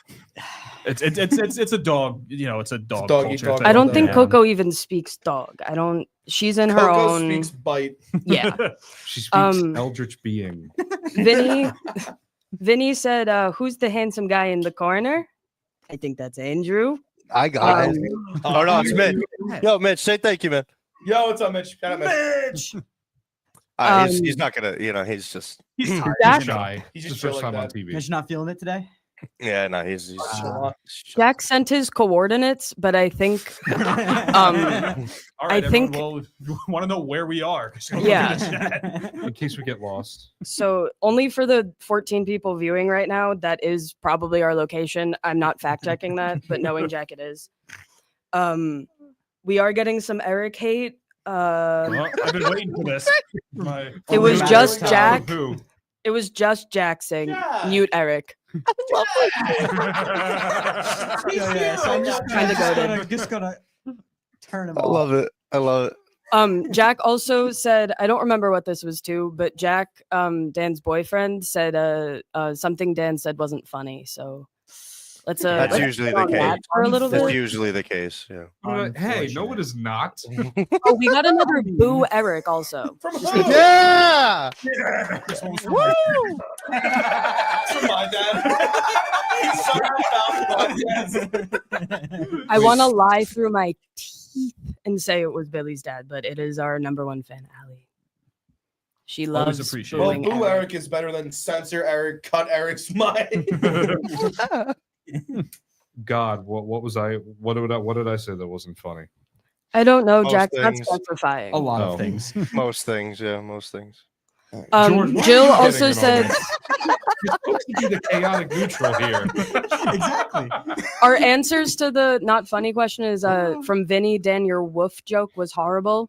It's a dog. You know, it's a dog doggy culture dog. thing. I don't think Yeah. Coco even speaks dog. I don't. She's in her Coco own. speaks bite. Yeah. She speaks Um, eldritch being. Vinny said, "Who's the handsome guy in the corner?" I think that's Andrew. I got Um, it. Oh no, it's Mitch. Yo, Mitch, say thank you, man. Yo, what's up, Mitch? Shout out, Mitch. He's not gonna, he's just, He's tired. Jack- He's shy. He's It's just the first chill like time on that. TV. Mitch not feeling it today? yeah, no, he's Jack sent his coordinates, but I think All I right, think- everyone, well, you want to know where we are? 'Cause you're Yeah. looking at the chat. In case we get lost. so. Only for the 14 people viewing right now, that is probably our location. I'm not fact checking that, but knowing Jack, it is. We are getting some Eric hate. Well, I've been waiting for this. It was Matter just of Jack. Who? It was just Jack saying, Yeah. "Mute Eric." Yeah, so I'm just Kinda gonna, just gonna turn him I off. love it. I love it. Jack also said, I don't remember what this was to, but Jack, Dan's boyfriend, said something Dan said wasn't funny. So let's That's let's usually sit the on that case. for a little That's bit. usually the case. Yeah. Hey, no, it is not. Oh, we got another boo Eric also. From who? Yeah. Woo! From my dad. He's so proud podcast. I want to lie through my teeth and say it was Billy's dad, but it is our number one fan, Allie. She Always loves appreciate Well, it. booing Boo Eric. Eric is better than Censor Eric, Cut Eric's mind. God, what was I? What did I say that wasn't funny? I don't know, Most Jack's not things. specifying. A lot Oh. of things. Most things. Yeah, most things. George, why are Jill you also getting in said on this? You're supposed to be the chaotic neutral here. Exactly. our answers to the not funny question is from Vinny. Dan, your woof joke was horrible,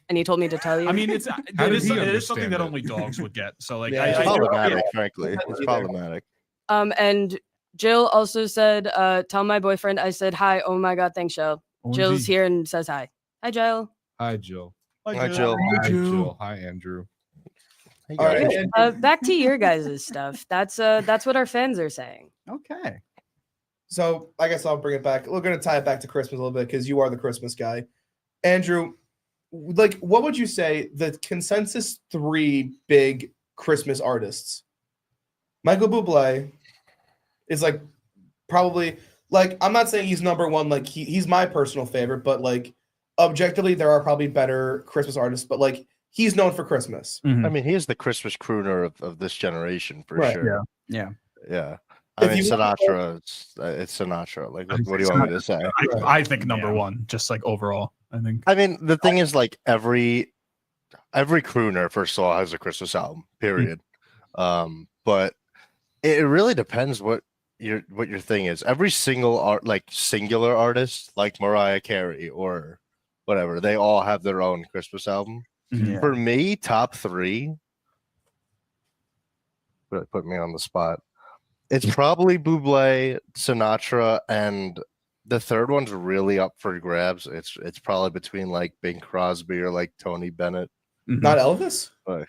and he told me to tell you. I mean, it did is he it is something understand that it? only dogs would get. So like, Yeah, It's I- problematic, frankly. It's problematic. and Jill also said, tell my boyfriend I said hi. Oh my God, thanks, Jill. Jill's here and says hi. Hi, Jill. Hi, Jill. Hi, Jill. Hi, Jill. Hi, Andrew. Hey, All right, guys. and- Back to your guys' stuff. That's what our fans are saying. Okay. so I guess I'll bring it back. We're gonna tie it back to Christmas a little bit because you are the Christmas guy, Andrew. Like, what would you say the consensus 3 big Christmas artists? Michael Bublé is like probably like, I'm not saying he's number one, like he's my personal favorite, but like objectively there are probably better Christmas artists, but like he's known for Christmas. Mhm. I mean, he is the Christmas crooner of this generation for Right, sure. Yeah. Yeah. I If mean, you want to Sinatra, it's Sinatra. Like, what do you want me to say? I think number one, just like overall. I think. I mean, the thing is, like, every crooner, first of all, has a Christmas album, period. But it really depends what your thing is. Every singular artist, like Mariah Carey or whatever, they all have their own Christmas album. Mhm. Yeah. For me, top 3, put me on the spot. It's probably Bublé, Sinatra, and the third one's really up for grabs. It's probably between like Bing Crosby or like Tony Bennett. Mhm. Not Elvis? Right.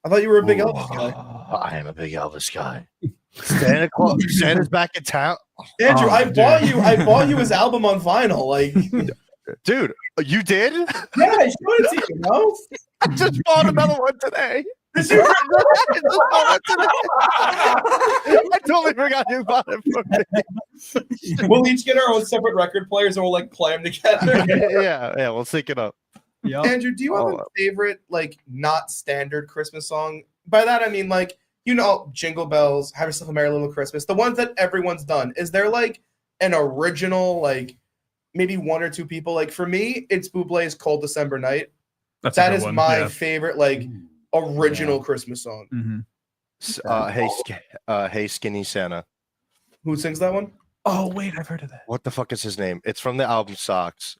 I thought you were a big Elvis guy. I am a big Elvis guy. Santa's back in town. Andrew, Oh, I dude. bought you his album on vinyl. Like, Dude, you did? yeah, I showed it to you, no? I just bought another one today. Did you? I just bought one today. I totally forgot you bought it for me. We'll each get our own separate record players and we'll like play them together. Yeah, we'll sync it up. Yep. Andrew, do you have a favorite, like, not standard Christmas song? By that, I mean, like, you know, Jingle Bells, Have Yourself a Merry Little Christmas, the ones that everyone's done. Is there, like, an original, like, maybe 1 or 2 people? Like, for me, it's Bublé's Cold December Night. That's a That good is one. my Yeah. favorite, like, original Christmas song. Mhm. Hey, Skinny Santa. Who sings that one? Oh wait, I've heard of that. What the fuck is his name? It's from the album Socks.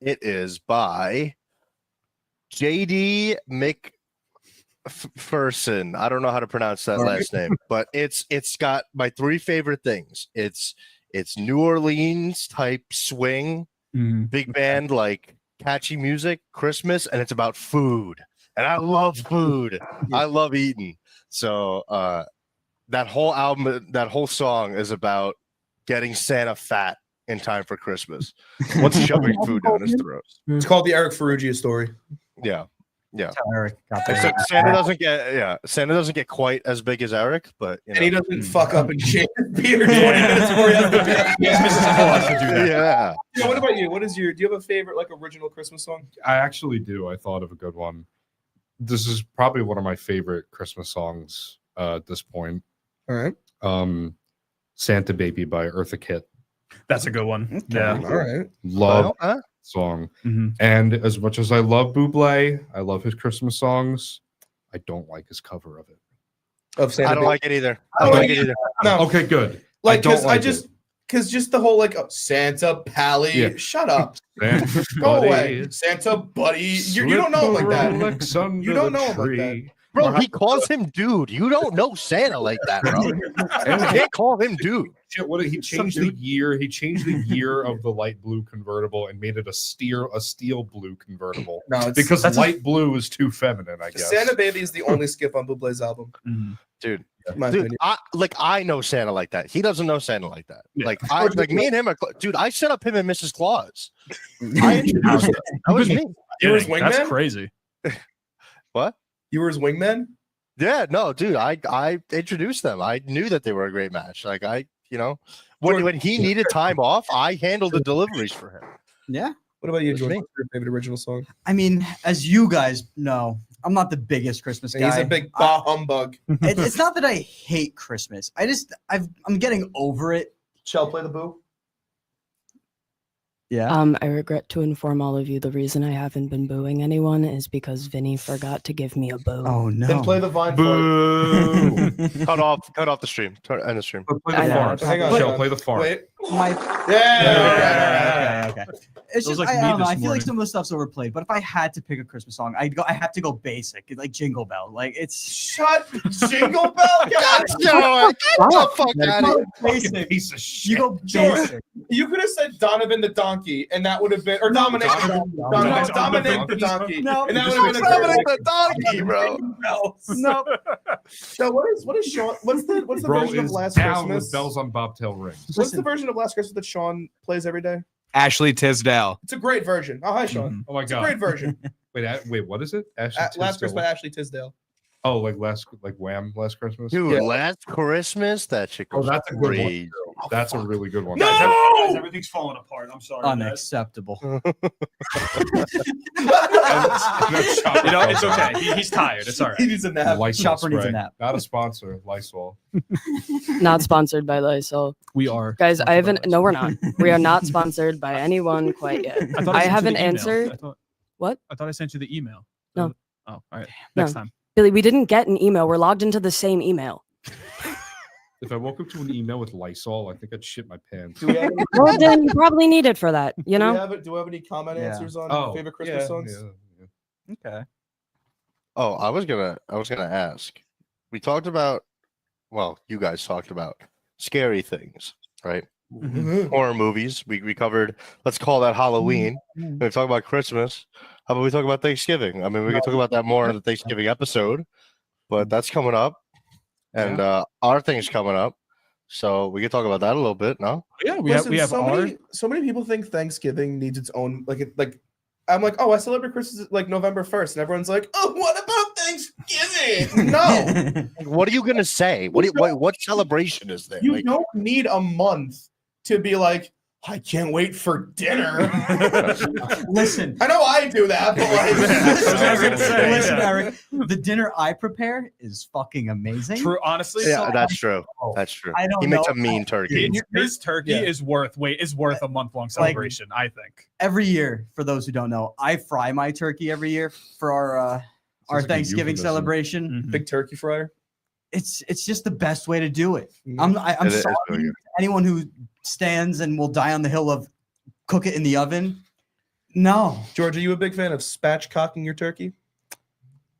It is by JD McPherson. I don't know how to pronounce that last name, but it's got my 3 favorite things. It's New Orleans type swing, Mhm. big band, like catchy music, Christmas, and it's about food. And I love food. I love eating. So that whole album, that whole song is about getting Santa fat in time for Christmas. What's shoving food down his throat? It's called the Eric Ferrugia story. Yeah. Eric got Except Santa doesn't get quite as big as Eric, but you know. And he doesn't fuck up and shave his beard 20 minutes before he has the beard. Yeah. Yeah, what about you? Do you have a favorite, like, original Christmas song? I actually do. I thought of a good one. This is probably one of my favorite Christmas songs at this point. All right. Santa Baby by Eartha Kitt. That's a good one. Yeah. All right. Love Well, song. Mhm. And as much as I love Bublé, I love his Christmas songs. I don't like his cover of it. Of Santa I don't Baby. like it either. I I don't don't like like it either. No. Okay, good. Like, don't because like just the whole, like, Santa Pally. Yeah. Shut up. Santa Go Buddy, away. Santa Buddy. You don't know him like that. Rolex under You don't the know him like that. tree. Bro, he calls him dude. You don't know Santa like that, bro. You can't call him dude. Shit, what he changed the year? He changed the year of the light blue convertible and made it a steel blue convertible No, it's because that's light blue is too feminine. I guess. Santa Baby is the only skip on Bublé's album. Mhm. Dude, in my dude, opinion. I know Santa like that. He doesn't know Santa like that. Yeah. Like me and him are dude. I set up him and Mrs. Claus. I introduced him. That was me. You were his That's wingman? crazy. What? You were his wingman? Yeah, no, dude. I introduced them. I knew that they were a great match. Like when he needed time off, I handled the deliveries for him. Yeah. What about you, That's George? me. What's your favorite original song? I mean, as you guys know, I'm not the biggest Christmas guy. He's a big bah humbug. It's not that I hate Christmas. I'm getting over it. Shall play the boo? Yeah. I regret to inform all of you the reason I haven't been booing anyone is because Vinny forgot to give me a boo. Oh no. Then play the Vine Boo. Cut off the stream. End the stream. Play I the know, fart. hang on, Michelle, hang on. play the fart. Wait. My Yeah. okay. It's It was just like I me don't know. this I feel like morning. some of the stuff's overplayed. But if I had to pick a Christmas song, I have to go basic, like Jingle Bell. Like it's Shut Jingle Bell. God, Get the fuck out of here. basic. Piece of shit. You go Sure. basic. you could have said Donovan the donkey, and that would have been, or Dominic. Dominic the donkey. No. And that You would just have been Dominic the donkey, bro. No. So what is Sean? What's the Bro version of is Last down Christmas? with bells on bobtail rings. What's the version of Last Christmas that Sean plays every day? Ashley Tisdale. It's a great version. Oh, hi, Sean. Oh my It's a great god. version. Wait, what is it? Ashley Last Christmas Tisdale. by Ashley Tisdale. Oh, like Wham! Last Christmas. Dude, Yeah. Last Christmas, that shit Oh, goes that's a good one. crazy. That's a really good one. No! Guys, everything's falling apart. I'm sorry. guys. Unacceptable. It's okay. He's tired. It's all right. He needs a nap. Lysol Chopper needs a spray. nap. Not a sponsor. Lysol. Not sponsored by Lysol. We are. Guys, I sponsored by haven't. Lysol. No, we're not. We are not sponsored by anyone quite yet. thought I sent have you an the email. answer. I thought I sent you the email. No. Oh, all right. No. Next time. Billy, we didn't get an email. We're logged into the same email. If I woke up to an email with Lysol, I think I'd shit my pants. Do we have any, Well, then you probably need it for that. You do know. we have any comment Yeah. answers on Oh, favorite Christmas yeah, songs? yeah. Okay. Oh, I was gonna ask. We talked about, well, you guys talked about scary things, right? Mhm. Horror movies. We covered. Let's call that Halloween. We talk about Christmas. How about we talk about Thanksgiving? I mean, we can talk about that more in the Thanksgiving episode, but that's coming up, and our thing's coming up, so we can talk about that a little bit. No, Yeah, we Listen, have our. so many people think Thanksgiving needs its own like I'm like, oh, I celebrate Christmas like November 1st, and everyone's like, oh, what about Thanksgiving? No, Like, what are you gonna say? What celebration is there? you Like, don't need a month to be like, I can't wait for dinner. Listen. I know I do that, but like, I was gonna say, Listen, yeah. Eric. The dinner I prepare is fucking amazing. True. Honestly, yeah, that's true. Oh, That's true. I don't He makes know. a mean turkey. his turkey Yeah. is worth a month-long celebration. I think. Every year, for those who don't know, I fry my turkey every year for our like a Thanksgiving euphemism. celebration. big turkey fryer. It's just the best way to do it. Mhm. I'm It is sorry really to good. anyone who stands and will die on the hill of cook it in the oven. No, George, are you a big fan of spatchcocking your turkey?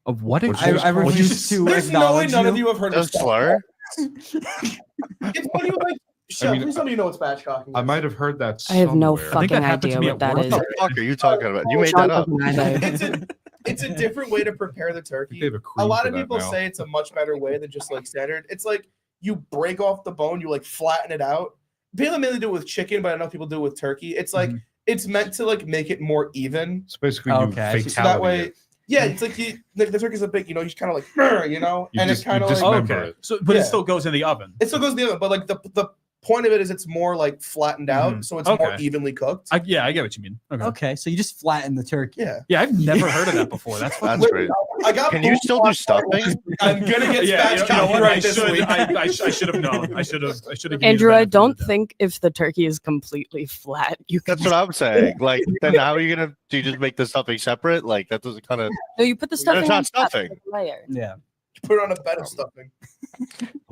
Of what? What's I yours called? refuse to There's no way acknowledge none of you. you have heard of Does slur? It's funny, like, Shep, mean, please tell me you know what spatchcocking is. I might have heard that. I have no somewhere. think that fucking happened to idea me what at that work. is. What the fuck are you talking about? You made Sean that up. doesn't either. It's a different way to prepare the I think turkey. they have a A cream lot for of that people now. say it's a much better way than just like standard. It's like you break off the bone, you like flatten it out. People mainly do it with chicken, but I know people do it with turkey. It's like it's meant to like make it more even. It's basically Okay, you so So that fatality way, it. yeah, it's like the turkey's a big, you just kind of like, you know, You and just- it's kind of you like just- Remember Okay. it. So, but Yeah. it still goes in the oven. it still goes in the oven, but like the point of it is it's more like flattened out, so it's more Okay. evenly cooked. I get what you mean. Okay. Okay, so you just flatten the turkey. Yeah, Yeah, I've never heard of that before. That's fucking That's great. I got. Can you still do stuffing? I'm gonna get yeah, spatchcocked what? right this week. I should have known. I should have. Andrew, I don't think if the turkey is completely flat, you can. That's what I'm saying. Like, then how are you gonna? Do you just make the stuffing separate? Like, that doesn't kind of. No, you put the stuffing not on top stuffing. of the layer. Yeah. Put it on a bed of stuffing.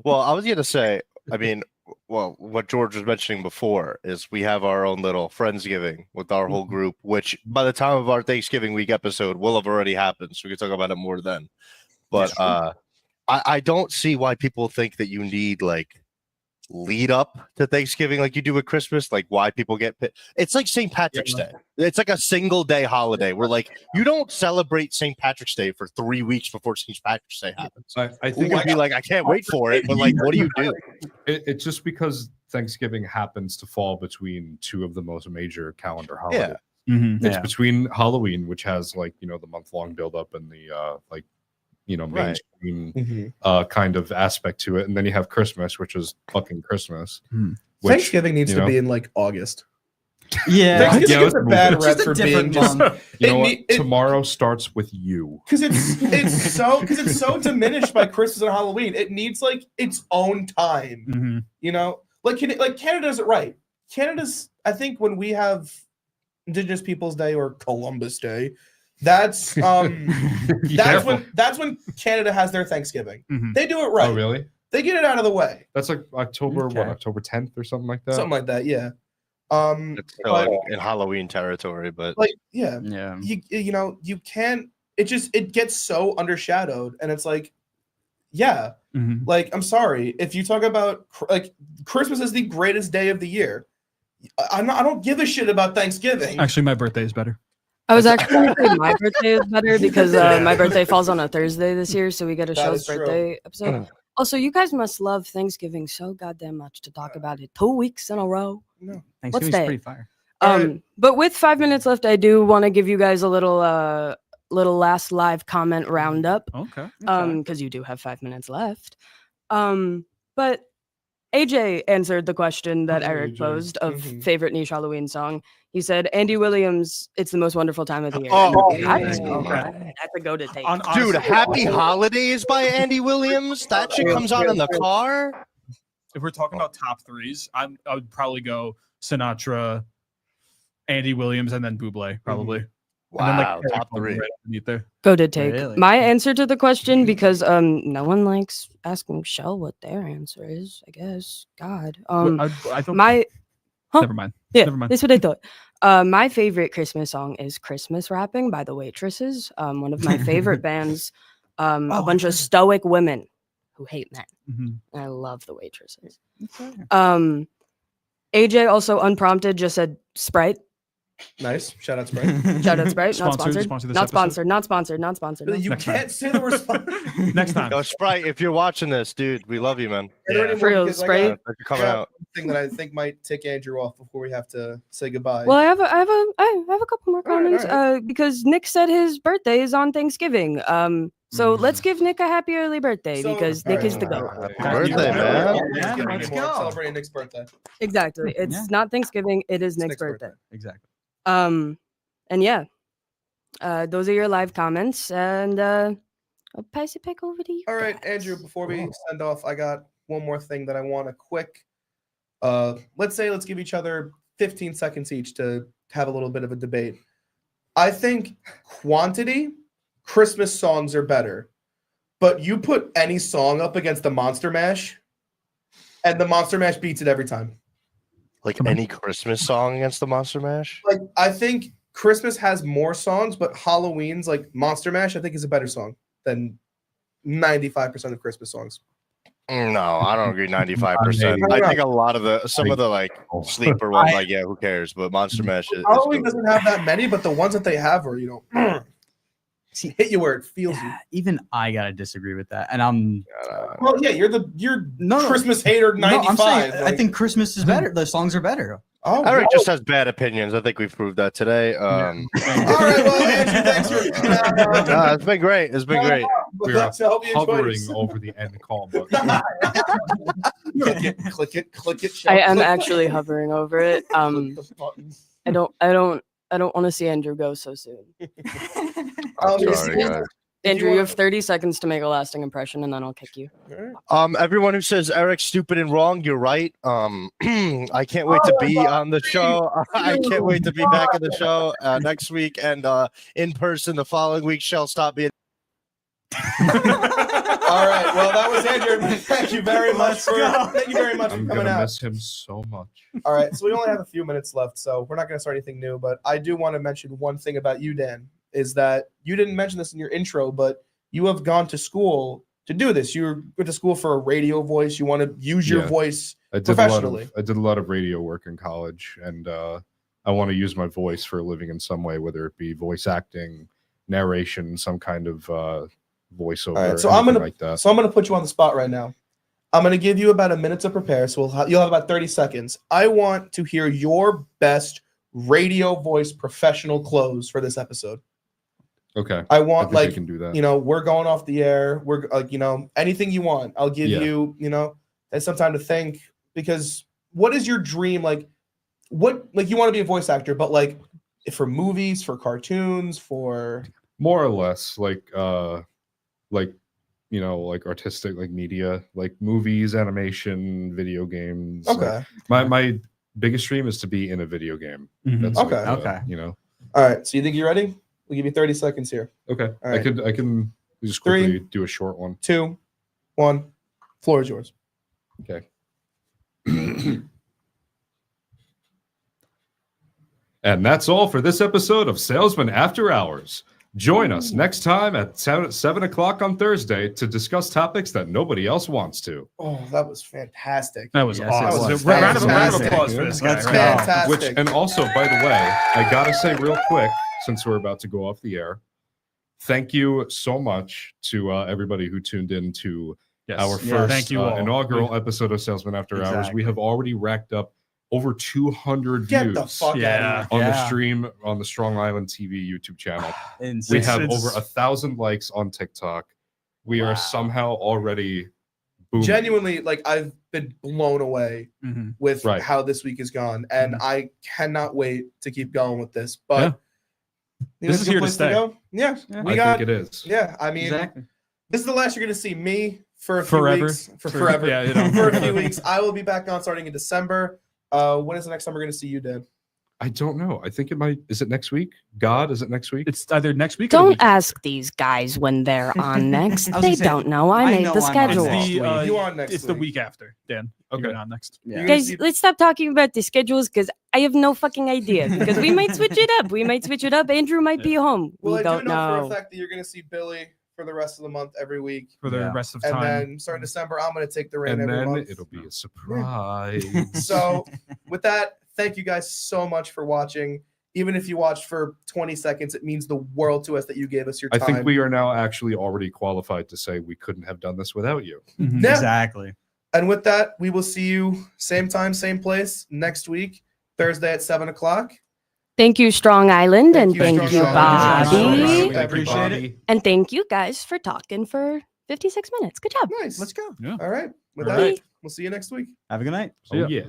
Well, I was gonna say. I mean, well, what George was mentioning before is we have our own little Friendsgiving with our whole group, which by the time of our Thanksgiving week episode will have already happened, so we can talk about it more then. But I don't see why people think that you need like lead up to Thanksgiving like you do with Christmas. Like why people get it's like St. Patrick's Day. It's like a single day holiday. Where like you don't celebrate St. Patrick's Day for 3 weeks before St. Patrick's Day happens. I You think could be like, I can't wait for it, but like, what do you do? it's just because Thanksgiving happens to fall between two of the most major calendar holidays. Mhm. It's Yeah. between Halloween, which has like the month-long build-up and the like Right. mainstream kind of aspect to it, and then you have Christmas, which is fucking Christmas. Hmm. Which, Thanksgiving needs you to know, be in like August. Yeah. Thanksgiving Yeah, is a let's bad move it. rep Just a for being different just month. you know what? it- Tomorrow starts with you. because it's so diminished by Christmas and Halloween. It needs like its own time. Mhm. You know, like Canada does it right. Canada's, I think when we have Indigenous Peoples Day or Columbus Day, that's Careful. that's when Canada has their Thanksgiving. Mhm. They do it right. Oh, really? They get it out of the way. That's like October, Okay. October 10th or something like that? Something like that, yeah. It's still But in Halloween territory, but like, yeah, Yeah. you know, you can't. It gets so undershadowed, and it's like, yeah, Mhm. like I'm sorry if you talk about like Christmas is the greatest day of the year. I don't give a shit about Thanksgiving. Actually, my birthday is better. I was actually going to say my birthday is better because my birthday falls on a Thursday this year, so we get a That show's is true. birthday episode. Also, you guys must love Thanksgiving so goddamn much to talk about it 2 weeks in a row. No. Thanksgiving's day? pretty fire. All right. But with 5 minutes left, I do want to give you guys a little last live comment roundup. Okay. Because you do have 5 minutes left. But AJ answered the question that Hi, Eric AJ. posed of Mhm. favorite niche Halloween song. He said Andy Williams, "It's the most wonderful time of the year." Oh, That's okay. a go to take. dude, Honestly, Happy Holidays by Andy Williams. That shit comes on in the car. if we're talking about top threes, I would probably go Sinatra, Andy Williams, and then Bublé, probably. And then, Wow, Eric top Clapton three. right underneath there. Go to take. Really? My answer to the question, because no one likes asking Michelle what their answer is, I guess. God. I don't. My huh? Never mind. Yeah, Never mind. that's what I thought. My favorite Christmas song is Christmas Rapping by the Waitresses. One of my favorite bands. A bunch of stoic women who hate men. Mhm. And I love the Waitresses. AJ also unprompted just said Sprite. Nice. Shout out Sprite. Shout out Sprite. Not Sponsor sponsored. this Not episode. sponsored. Not sponsored. Not sponsored. You Next time. can't say the response. Next time. Yo, Sprite, if you're watching this, dude, we love you, man. For real, Sprite. Thanks for coming got out. one thing that I think might tick Andrew off before we have to say goodbye. Well, I have a couple more All right, comments. all Because Nick said his birthday is on Thanksgiving. So let's give Nick a happy early birthday So- because all Nick is the right. goat. Happy Happy birthday, birthday. man. Yeah, Thanksgiving let's anymore. I'm go. celebrating Nick's birthday. Exactly. It's Yeah. not Thanksgiving. It is Nick's birthday. Exactly. And yeah, those are your live comments, and I'll pass it back over to you. All right, guys. Andrew, before we send off, I got one more thing that I want to quick. Let's give each other 15 seconds each to have a little bit of a debate. I think quantity, Christmas songs are better, but you put any song up against the Monster Mash, and the Monster Mash beats it every time. Like any Christmas song against the Monster Mash? Like, I think Christmas has more songs, but Halloween's like Monster Mash, I think is a better song than 95% of Christmas songs. No, I don't agree 95%. I think a lot of some of the like sleeper ones, like, yeah, who cares? But Monster Mash is Halloween good. doesn't have that many, but the ones that they have are, See, hit you where it feels you. yeah, even I gotta disagree with that, and I'm Well, yeah, you're no Christmas hater 95. I'm saying I like- think Christmas is better. The songs are better. Oh, Eric wow. just has bad opinions. I think we proved that today. All right, well, Andrew, thanks for No, it's been great. It's been great. We are So I hope you enjoyed hovering it. over the end call button. click it. I shout, am click, actually hovering over it. click the button. I don't want to see Andrew go so soon. Sorry, guys. Andrew, you have 30 seconds to make a lasting impression, and then I'll kick you. All right. Everyone who says Eric's stupid and wrong, you're right. I can't wait to be on the show. I can't wait to be back in the show next week and in person the following week. Shall stop being. All right. Well, that was Andrew. Thank you very much for I'm coming gonna out. miss him so much. All right. So we only have a few minutes left, so we're not going to start anything new. But I do want to mention one thing about you, Dan, is that you didn't mention this in your intro, but you have gone to school to do this. You went to school for a radio voice. You want to use your Yeah. voice I did professionally. I did a lot of radio work in college, and I want to use my voice for a living in some way, whether it be voice acting, narration, some kind of voiceover. All right, so anything I'm gonna like that. So I'm going to put you on the spot right now. I'm going to give you about a minute to prepare. So you'll have about 30 seconds. I want to hear your best radio voice professional close for this episode. Okay, I I want think I like can do that. we're going off the air. We're like anything you want. I'll give Yeah. you and some time to think, because what is your dream like? What like you want to be a voice actor, but like for movies, for cartoons, for More or less, like like artistic, like media, like movies, animation, video games. like, okay. my biggest dream is to be in a video game. Mhm. That's Okay. Okay. You know. All right. So you think you're ready? We'll give you 30 seconds here. Okay. All right. I can just 3, quickly do a short one. 2, 1. Floor is yours. Okay. And that's all for this episode of Salesman After Hours. Join us next time at 7 o'clock on Thursday to discuss topics that nobody else wants to. Oh, that was fantastic. That was Yes, it awesome. was. Round of Fantastic. applause for this guy. Let's right? go. Fantastic. And also, by the way, I gotta say real quick, since we're about to go off the air, thank you so much to everybody who tuned in to Yes. our Yeah, first thank you all. inaugural episode of Salesman After Hours. We have already racked up over 200 Get views the fuck Yeah. out of on the Yeah. stream on the Strong Island TV YouTube channel. Insane. We It's- have it's- over 1,000 likes on TikTok. We Wow. are somehow already here. booming. Genuinely, like I've been blown away Mhm. with Right. how this week has gone, and I cannot wait to keep going with this. But Yeah. you know, This it's is a good here to place stay. go. Yeah, Yeah. we I got. think it is. Yeah, I mean, Exactly. this is the last you're going to see me for a few Forever. weeks. For forever. Yeah, you know. For a few weeks. I will be back on starting in December. When is the next time we're going to see you, Dan? I don't know. I think it might. Is it next week? God, is it next week? It's either next week or the Don't week. ask these guys when they're on next. I was They gonna say, don't know. I I made know the I'm on schedule. It's the You on next it's the week. week after, Dan. Okay. You're on next. Yeah. You're gonna Guys, see- let's stop talking about the schedules because I have no fucking idea. Because we might switch it up. We might switch it up. Andrew might be home. Well, We I don't do know for know. a fact that you're going to see Billy for the rest of the month every week. For the Yeah. rest of And time. then starting December, I'm going to take the reign And every then month. it'll be a surprise. So, with that, thank you guys so much for watching. Even if you watched for 20 seconds, it means the world to us that you gave us your I time. think we are now actually already qualified to say we couldn't have done this without you. Mhm. Yeah. Exactly. And with that, we will see you same time, same place next week, Thursday at 7 o'clock. Thank you, Strong Island, Thank and you, thank Strong you, Island. Bobby. Thank you, We appreciate everybody. it. And thank you guys for talking for 56 minutes. Good job. Nice. Let's go. All right. With All that, right. we'll see you next week. Have a good night. See ya. Oh yeah.